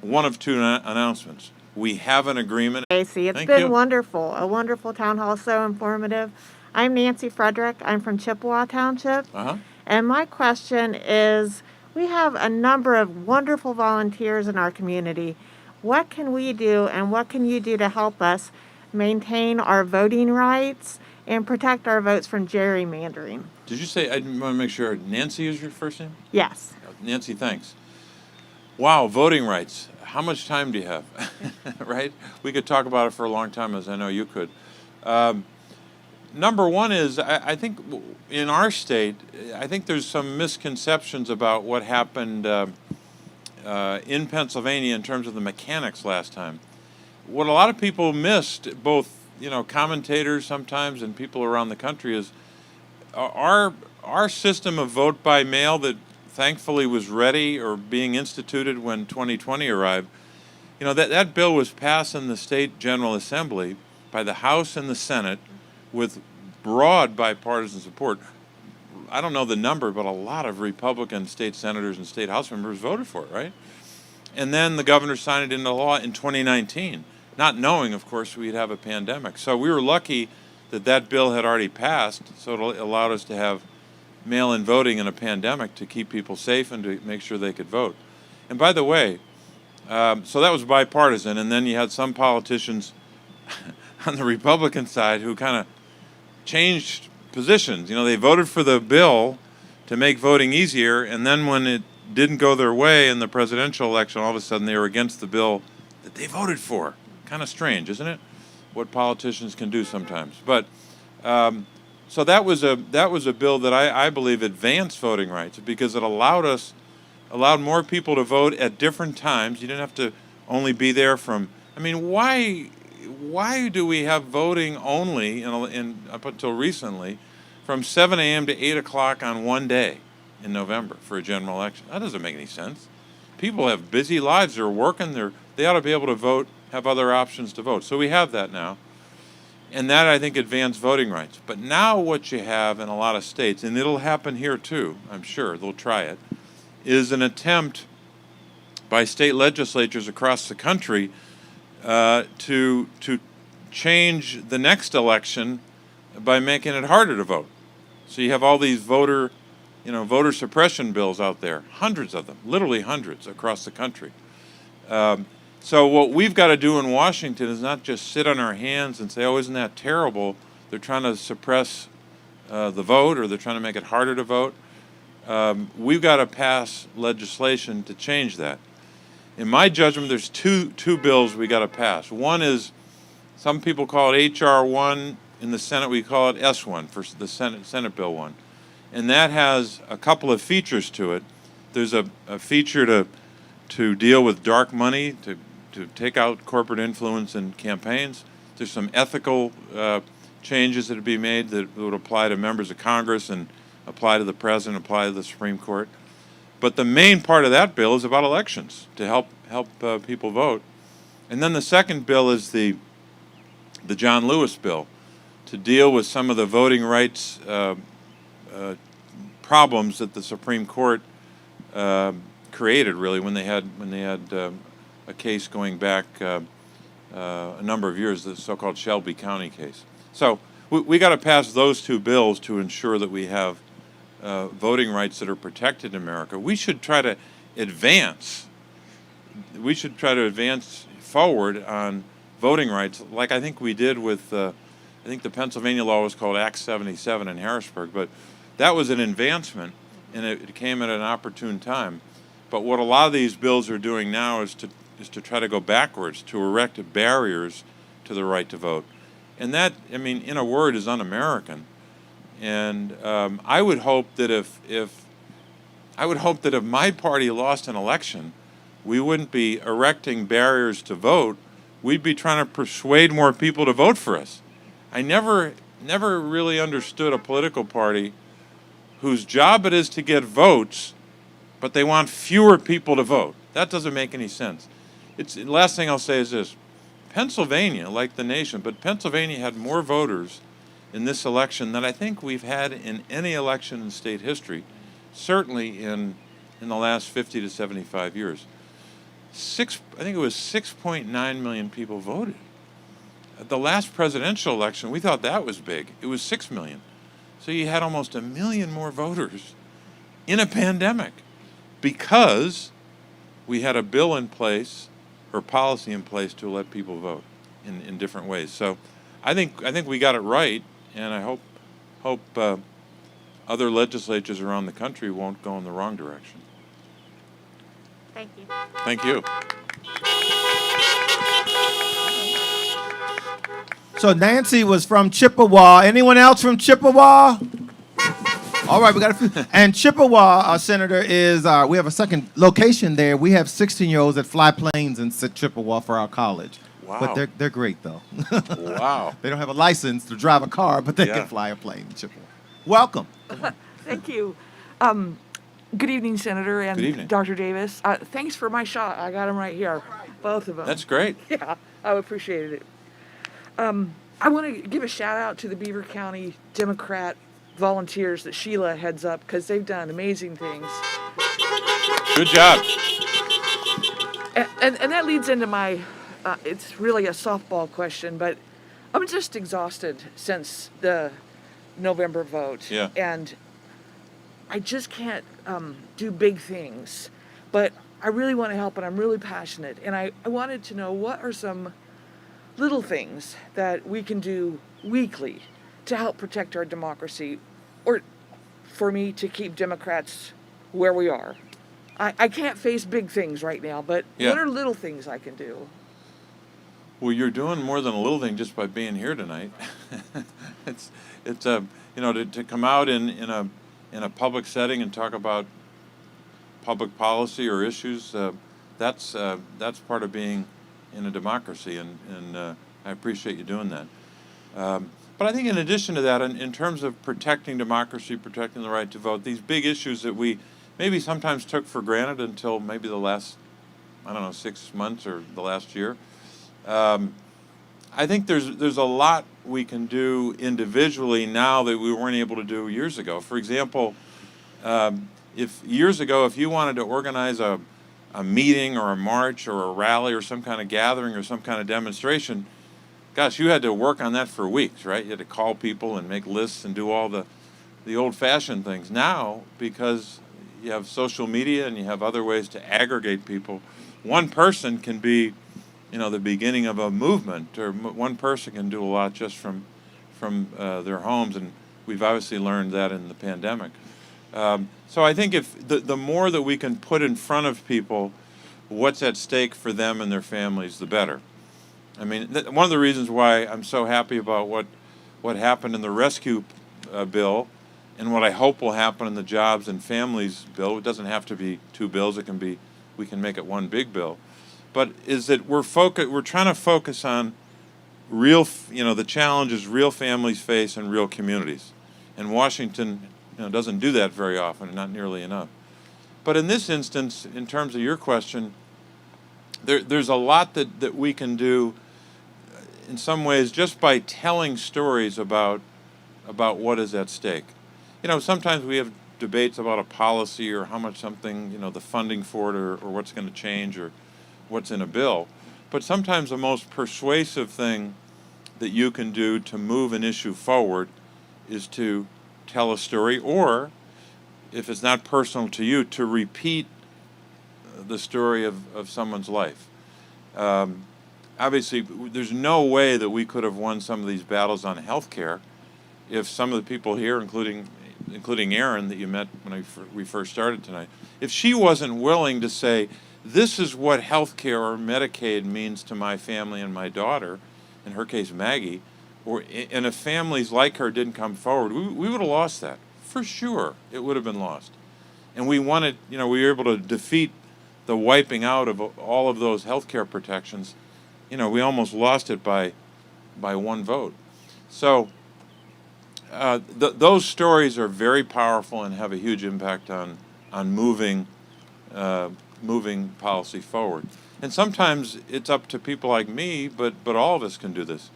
one of 2 announcements. We have an agreement. Casey, it's Thank been you. wonderful, a wonderful town hall, so informative. I'm Nancy Frederick. I'm from Chippewa Township. Uh-huh. And my question is, we have a number of wonderful volunteers in our community. What can we do and what can you do to help us maintain our voting rights and protect our votes from gerrymandering? Did you say, I want to make sure, Nancy is your first name? Yes. Nancy, thanks. Wow, voting rights. How much time do you have? Right? We could talk about it for a long time, as I know you could. Number one is, I think in our state, I think there's some misconceptions about what happened in Pennsylvania in terms of the mechanics last time. What a lot of people missed, both commentators sometimes and people around the country, is our system of vote by mail that thankfully was ready or being instituted when 2020 arrived. That bill was passed in the State General Assembly by the House and the Senate with broad bipartisan support. I don't know the number, but a lot of Republican state senators and state House members voted for it, right? And then the governor signed it into law in 2019, not knowing, of course, we'd have a pandemic. So we were lucky that bill had already passed, so it allowed us to have mail-in voting in a pandemic to keep people safe and to make sure they could vote. And by the way, so that was bipartisan, and then you had some politicians on the Republican side who kind of changed positions. They voted for the bill to make voting easier, and then when it didn't go their way in the presidential election, all of a sudden they were against the bill that they voted for. Kind of strange, isn't it? What politicians can do sometimes. But so that was a bill that I believe advanced voting rights because it allowed more people to vote at different times. You didn't have to only be there from. I mean, why do we have voting only up until recently from 7 a.m. to 8 o'clock on one day in November for a general election? That doesn't make any sense. People have busy lives. They're working. They ought to be able to vote, have other options to vote. So we have that now. And that, I think, advanced voting rights. But now what you have in a lot of states, and it'll happen here too, I'm sure, they'll try it, is an attempt by state legislatures across the country to change the next election by making it harder to vote. So you have all these voter suppression bills out there, hundreds of them, literally hundreds across the country. So what we've got to do in Washington is not just sit on our hands and say, oh, isn't that terrible? They're trying to suppress the vote, or they're trying to make it harder to vote. We've got to pass legislation to change that. In my judgment, there's two bills we got to pass. One is, some people call it H.R. 1. In the Senate, we call it S1 for the Senate Bill 1. And that has a couple of features to it. There's a feature to deal with dark money, to take out corporate influence in campaigns. There's some ethical changes that would be made that would apply to members of Congress and apply to the president, apply to the Supreme Court. But the main part of that bill is about elections, to help people vote. And then the second bill is the John Lewis bill, to deal with some of the voting rights problems that the Supreme Court created, really, when they had a case going back a number of years, the so-called Shelby County case. So we got to pass those two bills to ensure that we have voting rights that are protected in America. We should try to advance. We should try to advance forward on voting rights, like I think we did with. I think the Pennsylvania law was called Act 77 in Harrisburg, but that was an advancement, and it came at an opportune time. But what a lot of these bills are doing now is to try to go backwards, to erect barriers to the right to vote. And that, I mean, in a word, is un-American. And I would hope that if my party lost an election, we wouldn't be erecting barriers to vote. We'd be trying to persuade more people to vote for us. I never really understood a political party whose job it is to get votes, but they want fewer people to vote. That doesn't make any sense. The last thing I'll say is this. Pennsylvania, like the nation, but Pennsylvania had more voters in this election than I think we've had in any election in state history, certainly in the last 50 to 75 years. I think it was 6.9 million people voted. The last presidential election, we thought that was big. It was 6 million. So you had almost 1 million more voters in a pandemic because we had a bill in place or policy in place to let people vote in different ways. So I think we got it right, and I hope other legislatures around the country won't go in the wrong direction. Thank you. Thank you. So Nancy was from Chippewa. Anyone else from Chippewa? All right, we got a few. And Chippewa, Senator, is we have a second location there. We have 16-year-olds that fly planes in Chippewa for our college. Wow. But they're great, though. Wow. They don't have a license to drive a car, but they can fly a plane in Chippewa. Welcome. Thank you. Good evening, Senator and Good evening. Dr. Davis. Thanks for my shot. I got them right here, both of them. That's great. Yeah, I appreciated it. I want to give a shout out to the Beaver County Democrat volunteers that Sheila heads up, because they've done amazing things. Good job. And that leads into my, it's really a softball question, but I'm just exhausted since the November vote. Yeah. And I just can't do big things, but I really want to help, and I'm really passionate. And I wanted to know, what are some little things that we can do weekly to help protect our democracy, or for me to keep Democrats where we are? I can't face big things right now, but Yeah. what are little things I can do? Well, you're doing more than a little thing just by being here tonight. it's to come out in a public setting and talk about public policy or issues. That's part of being in a democracy, and I appreciate you doing that. But I think in addition to that, in terms of protecting democracy, protecting the right to vote, these big issues that we maybe sometimes took for granted until maybe the last, 6 months or the last year. I think there's a lot we can do individually now that we weren't able to do years ago. For example, if years ago, if you wanted to organize a meeting or a march or a rally or some kind of gathering or some kind of demonstration, gosh, you had to work on that for weeks, right? You had to call people and make lists and do all the old-fashioned things. Now, because you have social media and you have other ways to aggregate people, one person can be, the beginning of a movement, or one person can do a lot just from their homes, and we've obviously learned that in the pandemic. So I think if the more that we can put in front of people what's at stake for them and their families, the better. I mean, one of the reasons why I'm so happy about what happened in the rescue bill and what I hope will happen in the jobs and families bill. It doesn't have to be two bills. We can make it one big bill. But is that we're trying to focus on real, the challenges real families face in real communities. And Washington, doesn't do that very often, not nearly enough. But in this instance, in terms of your question, there's a lot that we can do in some ways just by telling stories about what is at stake. Sometimes we have debates about a policy or how much something, the funding for it or what's going to change or what's in a bill. But sometimes the most persuasive thing that you can do to move an issue forward is to tell a story, or if it's not personal to you, to repeat the story of someone's life. Obviously, there's no way that we could have won some of these battles on healthcare if some of the people here, including Erin that you met when we first started tonight, if she wasn't willing to say, this is what healthcare or Medicaid means to my family and my daughter, in her case Maggie, and if families like her didn't come forward, we would have lost that. For sure, it would have been lost. And we wanted, we were able to defeat the wiping out of all of those healthcare protections. We almost lost it by one vote. So those stories are very powerful and have a huge impact on moving policy forward. And sometimes it's up to people like me, but all of us can do this.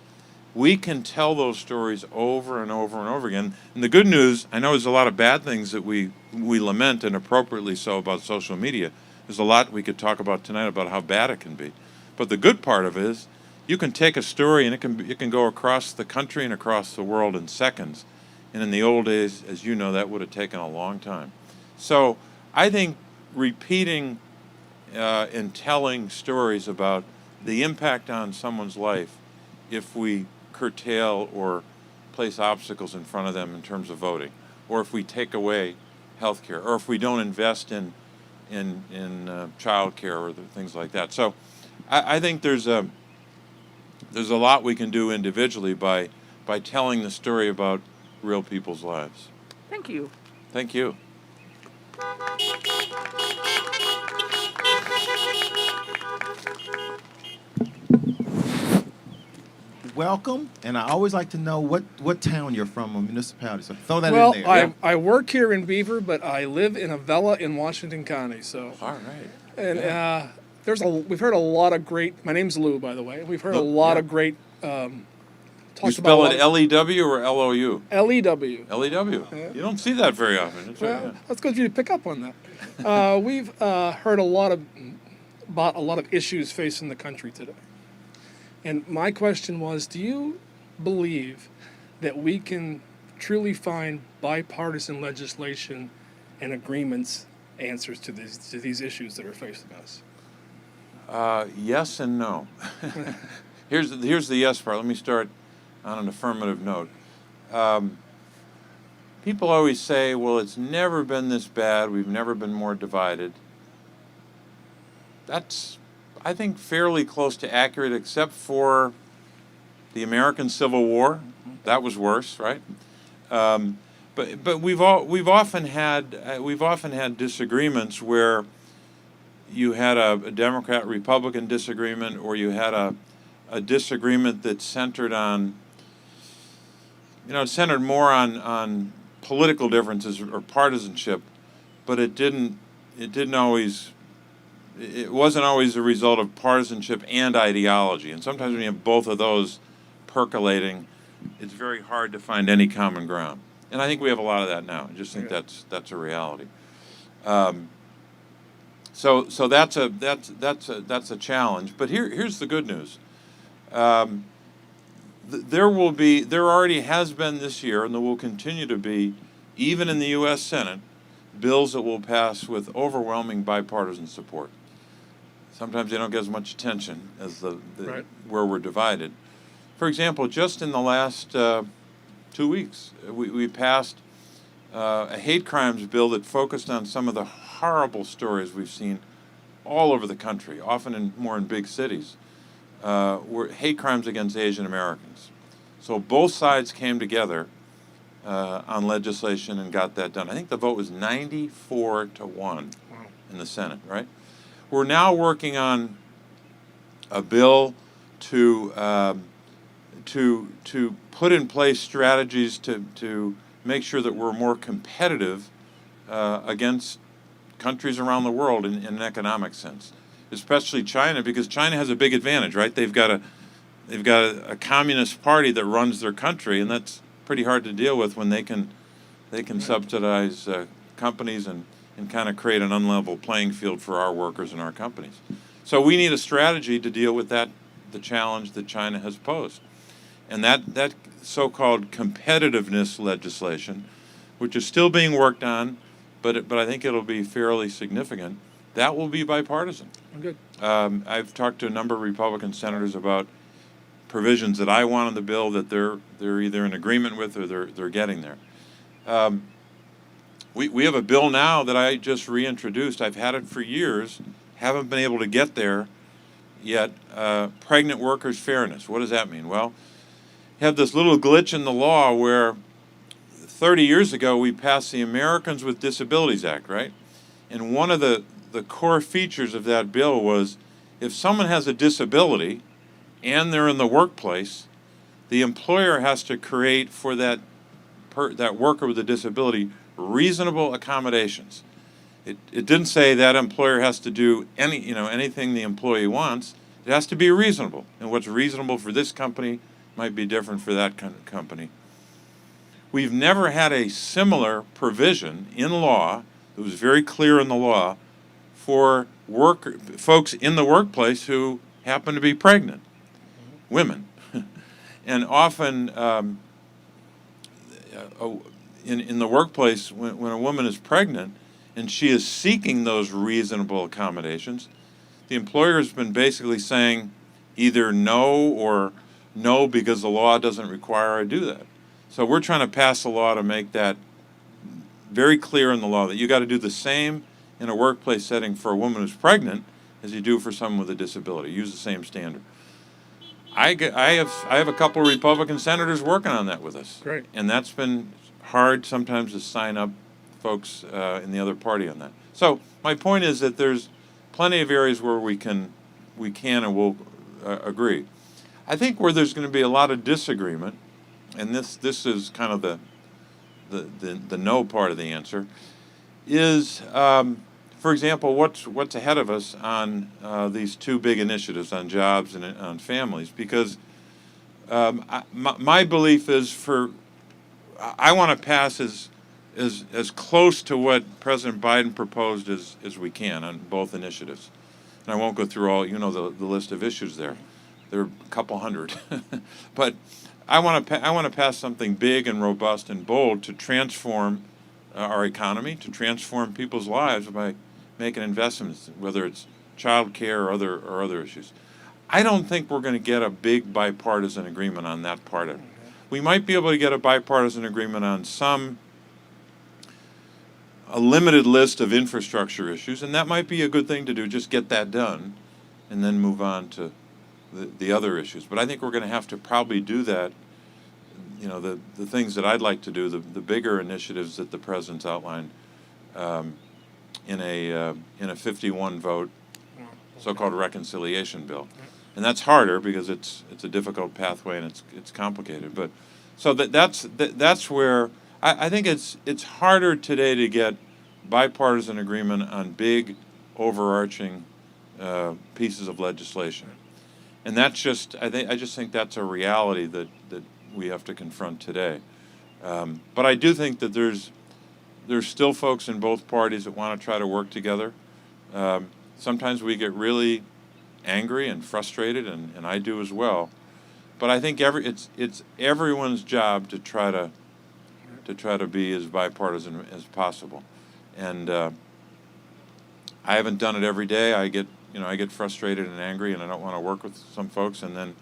We can tell those stories over and over and over again. And the good news, I know there's a lot of bad things that we lament, and appropriately so, about social media. There's a lot we could talk about tonight about how bad it can be. But the good part of it is you can take a story and it can go across the country and across the world in seconds. And in the old days, as you know, that would have taken a long time. So I think repeating and telling stories about the impact on someone's life if we curtail or place obstacles in front of them in terms of voting, or if we take away health care, or if we don't invest in child care or things like that. So I think there's a lot we can do individually by telling the story about real people's lives. Thank you. Thank you. Welcome, and I always like to know what town you're from or municipality. So throw that in there. Well, I work here in Beaver, but I live in Avella in Washington County. So. All right. And we've heard a lot of great. My name's Lou, by the way. We've heard a lot of great. You spell it L-E-W or L-O-U? L-E-W. L-E-W. Yeah. You don't see that very often. That's good for you to pick up on that. We've heard about a lot of issues facing the country today. And my question was, do you believe that we can truly find bipartisan legislation and agreements, answers to these issues that are facing us? Yes and no. Here's the yes part. Let me start on an affirmative note. People always say, well, it's never been this bad. We've never been more divided. I think, fairly close to accurate, except for the American Civil War. That was worse, right? But we've often had disagreements where you had a Democrat-Republican disagreement, or you had a disagreement that centered on, centered more on political differences or partisanship, but it wasn't always the result of partisanship and ideology. And sometimes when you have both of those percolating, it's very hard to find any common ground. And I think we have a lot of that now. I just think that's a reality. So that's a challenge. But here's the good news. There already has been this year, and there will continue to be, even in the U.S. Senate, bills that will pass with overwhelming bipartisan support. Sometimes they don't get as much attention as where we're divided. For example, just in the last 2 weeks, we passed a hate crimes bill that focused on some of the horrible stories we've seen all over the country, often more in big cities, were hate crimes against Asian Americans. So both sides came together on legislation and got that done. I think the vote was 94-1 in the Senate, right? We're now working on a bill to put in place strategies to make sure that we're more competitive against countries around the world in an economic sense, especially China, because China has a big advantage, right? They've got a communist party that runs their country, and that's pretty hard to deal with when they can subsidize companies and kind of create an unlevel playing field for our workers and our companies. So we need a strategy to deal with the challenge that China has posed. And that so-called competitiveness legislation, which is still being worked on, but I think it'll be fairly significant, that will be bipartisan. Good. I've talked to a number of Republican senators about provisions that I want in the bill that they're either in agreement with or they're getting there. We have a bill now that I just reintroduced. I've had it for years, haven't been able to get there yet. Pregnant workers' fairness. What does that mean? Well, you have this little glitch in the law where 30 years ago we passed the Americans with Disabilities Act, right? And one of the core features of that bill was if someone has a disability and they're in the workplace, the employer has to create for that worker with a disability reasonable accommodations. It didn't say that employer has to do anything the employee wants. It has to be reasonable. And what's reasonable for this company might be different for that kind of company. We've never had a similar provision in law, it was very clear in the law, for folks in the workplace who happen to be pregnant, women. And often in the workplace, when a woman is pregnant and she is seeking those reasonable accommodations, the employer has been basically saying either no or no because the law doesn't require I do that. So we're trying to pass a law to make that very clear in the law that you got to do the same in a workplace setting for a woman who's pregnant as you do for someone with a disability. Use the same standard. I have a couple of Republican senators working on that with us. Great. And that's been hard sometimes to sign up folks in the other party on that. So my point is that there's plenty of areas where we can and will agree. I think where there's going to be a lot of disagreement, and this is kind of the no part of the answer, is for example, what's ahead of us on these two big initiatives on jobs and on families, because my belief is I want to pass as close to what President Biden proposed as we can on both initiatives. And I won't go through all, the list of issues there. There are a couple hundred. But I want to pass something big and robust and bold to transform our economy, to transform people's lives by making investments, whether it's child care or other issues. I don't think we're going to get a big bipartisan agreement on that part of it. We might be able to get a bipartisan agreement on a limited list of infrastructure issues, and that might be a good thing to do, just get that done. and then move on to the other issues. But I think we're going to have to probably do that. You know, the things that I'd like to do, the bigger initiatives that the president's outlined in a 51 vote so-called reconciliation bill, and that's harder because it's a difficult pathway and it's complicated. But so that's where I think it's harder today to get bipartisan agreement on big, overarching pieces of legislation, and that's just I just think that's a reality that we have to confront today. But I do think that there's still folks in both parties that want to try to work together. Sometimes we get really angry and frustrated, and I do as well. But I think it's everyone's job to try to be as bipartisan as possible. And I haven't done it every day. I get frustrated and angry, and I don't want to work with some folks, and then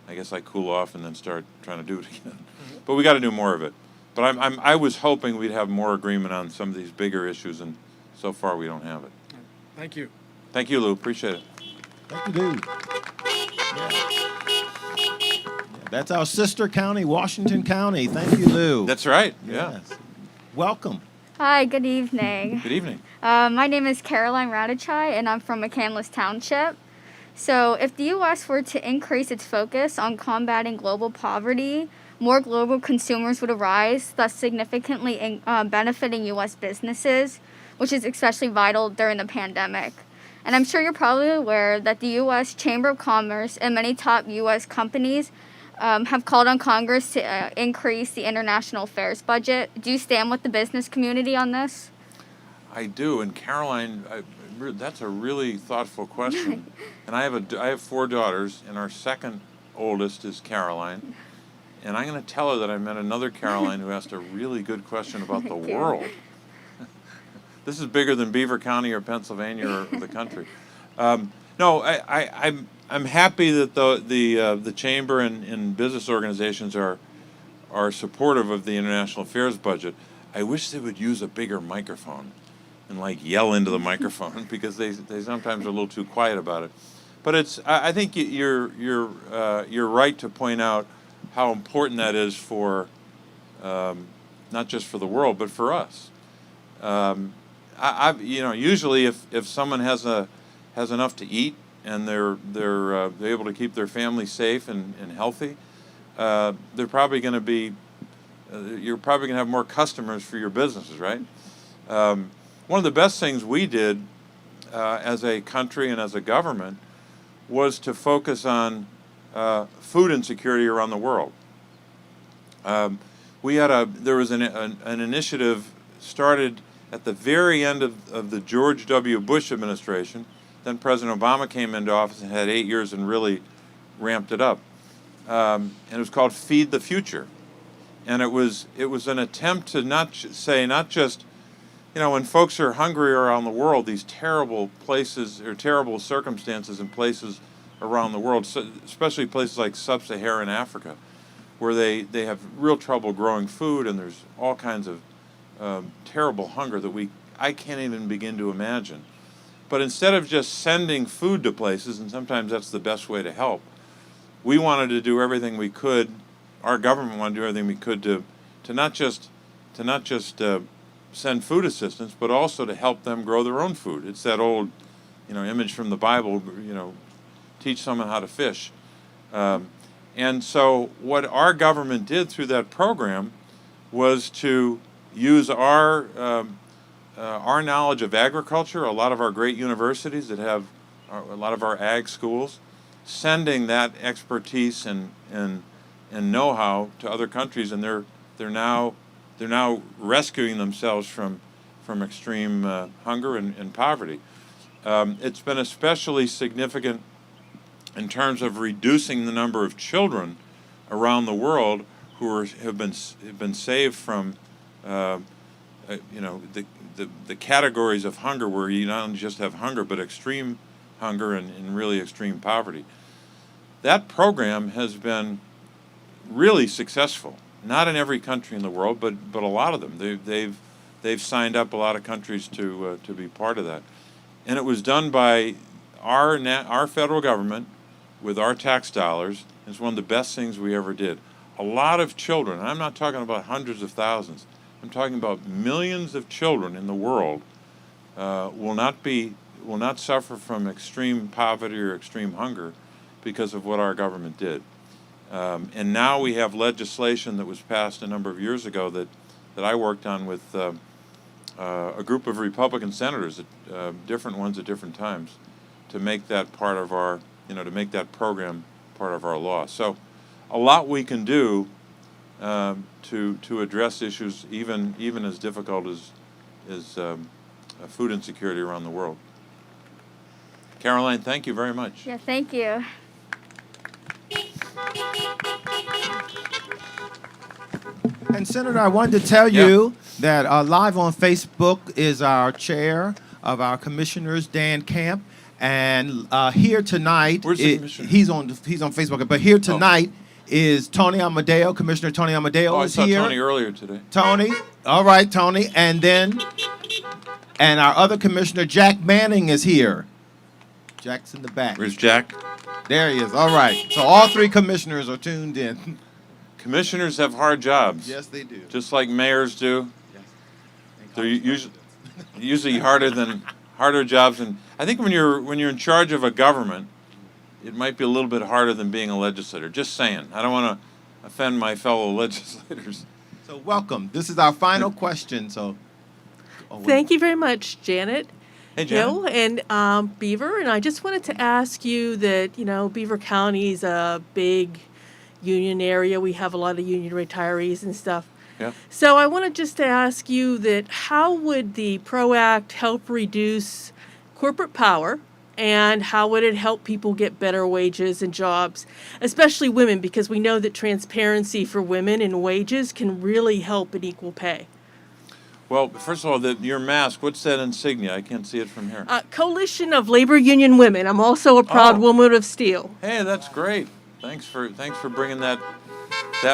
I guess I cool off and then start trying to do it again. But we got to do more of it. But I was hoping we'd have more agreement on some of these bigger issues, and so far we don't have it. Thank you. Thank you, Lou. Appreciate it. Thank you, Lou. That's our sister county, Washington County. Thank you, Lou. That's right. Yeah. Yes. Welcome. Hi, good evening. Good evening. My name is Caroline Radichai, and I'm from McCandless Township. So if the U.S. were to increase its focus on combating global poverty, more global consumers would arise, thus significantly benefiting U.S. businesses, which is especially vital during the pandemic. And I'm sure you're probably aware that the U.S. Chamber of Commerce and many top U.S. companies have called on Congress to increase the international affairs budget. Do you stand with the business community on this? I do, and Caroline, that's a really thoughtful question. And I have 4 daughters, and our second oldest is Caroline. And I'm going to tell her that I met another Caroline who asked a really good question about the world. This is bigger than Beaver County or Pennsylvania or the country. No, I'm happy that the chamber and business organizations are supportive of the international affairs budget. I wish they would use a bigger microphone and yell into the microphone because they sometimes are a little too quiet about it. But I think you're right to point out how important that is for not just for the world but for us. Usually if someone has enough to eat and they're able to keep their family safe and healthy, they're probably going to be you're probably going to have more customers for your businesses, right? One of the best things we did as a country and as a government was to focus on food insecurity around the world. There was an initiative started at the very end of the George W. Bush administration. Then President Obama came into office and had 8 years and really ramped it up. And it was called Feed the Future. And it was an attempt to not just, when folks are hungry around the world, these terrible places or terrible circumstances in places around the world, especially places like sub-Saharan Africa, where they have real trouble growing food and there's all kinds of terrible hunger that I can't even begin to imagine. But instead of just sending food to places, and sometimes that's the best way to help, we wanted to do everything we could. Our government wanted to do everything we could to not just send food assistance, but also to help them grow their own food. It's that old, image from the Bible. Teach someone how to fish. And so what our government did through that program was to use our knowledge of agriculture, a lot of our great universities that have a lot of our ag schools, sending that expertise and know-how to other countries, and they're now rescuing themselves from extreme hunger and poverty. It's been especially significant in terms of reducing the number of children around the world who have been saved from the categories of hunger, where you not only just have hunger but extreme hunger and really extreme poverty. That program has been really successful. Not in every country in the world, but a lot of them. They've signed up a lot of countries to be part of that, and it was done by our federal government, with our tax dollars, is one of the best things we ever did. A lot of children, and I'm not talking about hundreds of thousands, I'm talking about millions of children in the world will not suffer from extreme poverty or extreme hunger because of what our government did. And now we have legislation that was passed a number of years ago that I worked on with a group of Republican senators, different ones at different times, to make that part of our, to make that program part of our law. So a lot we can do to address issues even as difficult as food insecurity around the world. Caroline, thank you very much. Yeah, thank you. And Senator, I wanted to tell you that live on Facebook is our chair of our commissioners, Dan Camp, and here tonight, Where's the commissioner? he's on Facebook. But here tonight is Tony Amadeo, Commissioner Tony Amadeo I is saw here. Tony earlier today. Tony, all right, Tony, and our other commissioner, Jack Manning, is here. Jack's in the back. Where's Jack? There he is. All right. So all three commissioners are tuned in. Commissioners have hard jobs. Yes, they do. Just like mayors do. They're usually harder jobs. And I think when you're in charge of a government, it might be a little bit harder than being a legislator. Just saying. I don't want to offend my fellow legislators. So welcome. This is our final question. So. Thank you very much, Janet. Hey, Janet. And Beaver, and I just wanted to ask you that, Beaver County is a big union area. We have a lot of union retirees and stuff. Yeah. So I wanted just to ask you that how would the PRO Act help reduce corporate power, and how would it help people get better wages and jobs, especially women, because we know that transparency for women in wages can really help in equal pay. Well, first of all, your mask, what's that insignia? I can't see it from here. Coalition of Labor Union Women. I'm also a proud woman of steel. Hey, that's great. Thanks for bringing that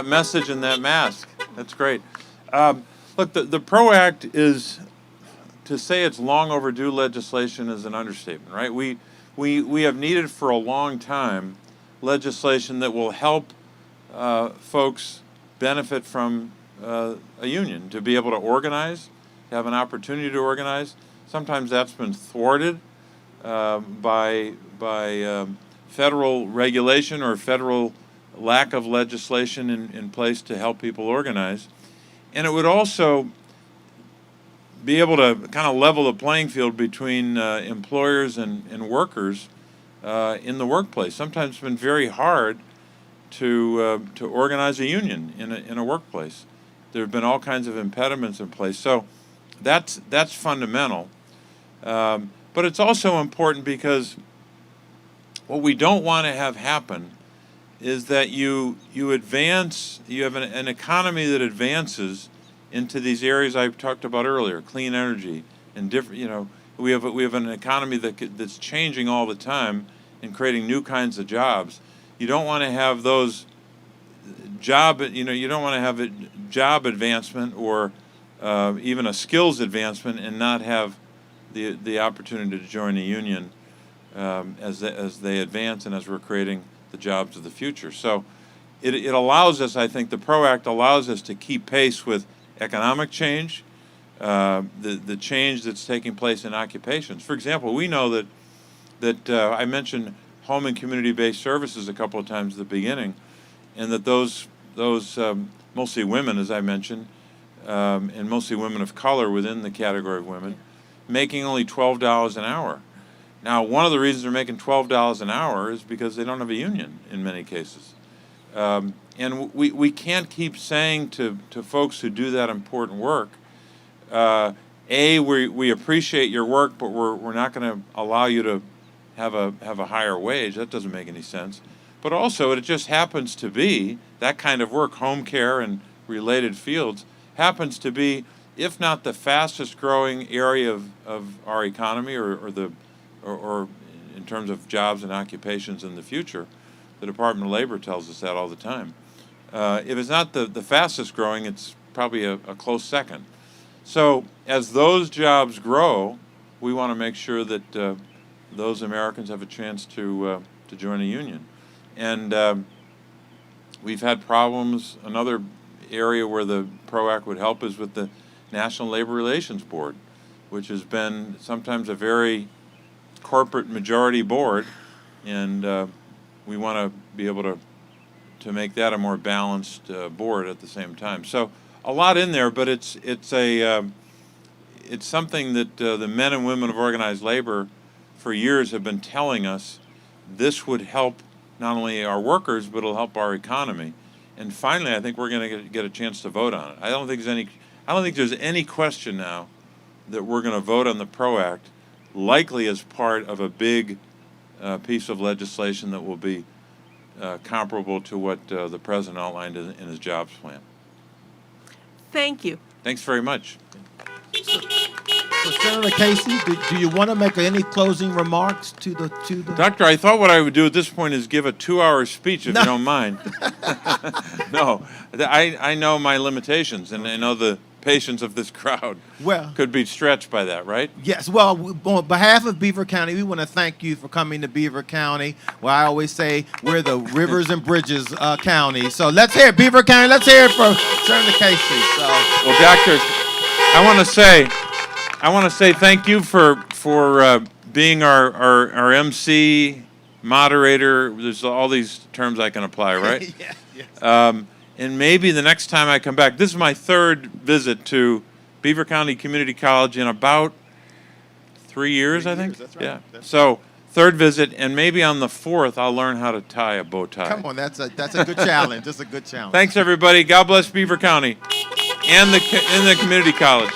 message and that mask. That's great. Look, the PRO Act is, to say it's long overdue legislation is an understatement, right? We have needed for a long time legislation that will help folks benefit from a union, to be able to organize, to have an opportunity to organize. Sometimes that's been thwarted by federal regulation or federal lack of legislation in place to help people organize. And it would also be able to kind of level the playing field between employers and workers in the workplace. Sometimes it's been very hard to organize a union in a workplace. There have been all kinds of impediments in place. So that's fundamental. But it's also important because what we don't want to have happen is that you advance, you have an economy that advances into these areas I talked about earlier, clean energy and different, we have an economy that's changing all the time and creating new kinds of jobs. You don't want to have those you don't want to have a job advancement or even a skills advancement and not have the opportunity to join a union as they advance and as we're creating the jobs of the future. So it allows us, I think the PRO Act allows us to keep pace with economic change, the change that's taking place in occupations. For example, we know that I mentioned home and community-based services a couple of times at the beginning, and that those mostly women, as I mentioned, and mostly women of color within the category of women, making only $12 an hour. Now, one of the reasons they're making $12 an hour is because they don't have a union in many cases. And we can't keep saying to folks who do that important work, we appreciate your work, but we're not going to allow you to have a higher wage. That doesn't make any sense. But also, it just happens to be that kind of work, home care and related fields, happens to be, if not the fastest growing area of our economy or in terms of jobs and occupations in the future. The Department of Labor tells us that all the time. If it's not the fastest growing, it's probably a close second. So as those jobs grow, we want to make sure that those Americans have a chance to join a union. And we've had problems. Another area where the PRO Act would help is with the National Labor Relations Board, which has been sometimes a very corporate majority board, and we want to be able to make that a more balanced board at the same time. So a lot in there, but it's something that the men and women of organized labor for years have been telling us this would help not only our workers, but it'll help our economy. And finally, I think we're going to get a chance to vote on it. I don't think there's any question now that we're going to vote on the PRO Act, likely as part of a big piece of legislation that will be comparable to what the president outlined in his jobs plan. Thank you. Thanks very much. So Senator Casey, do you want to make any closing remarks to the? Doctor, I thought what I would do at this point is give a 2-hour speech, if you don't mind. No, I know my limitations, and I know the patience of this crowd could be stretched by that, right? Yes. Well, on behalf of Beaver County, we want to thank you for coming to Beaver County. Well, I always say we're the Rivers and Bridges County. So let's hear it, Beaver County. Let's hear it for Senator Casey. So. Well, Doctor, I want to say thank you for being our MC, moderator. There's all these terms I can apply, right? Yes. And maybe the next time I come back, this is my third visit to Beaver County Community College in about 3 years, I think. That's right. Yeah. So third visit, and maybe on the fourth, I'll learn how to tie a bow tie. Come on, that's a good challenge. That's a good challenge. Thanks, everybody. God bless Beaver County and the community college.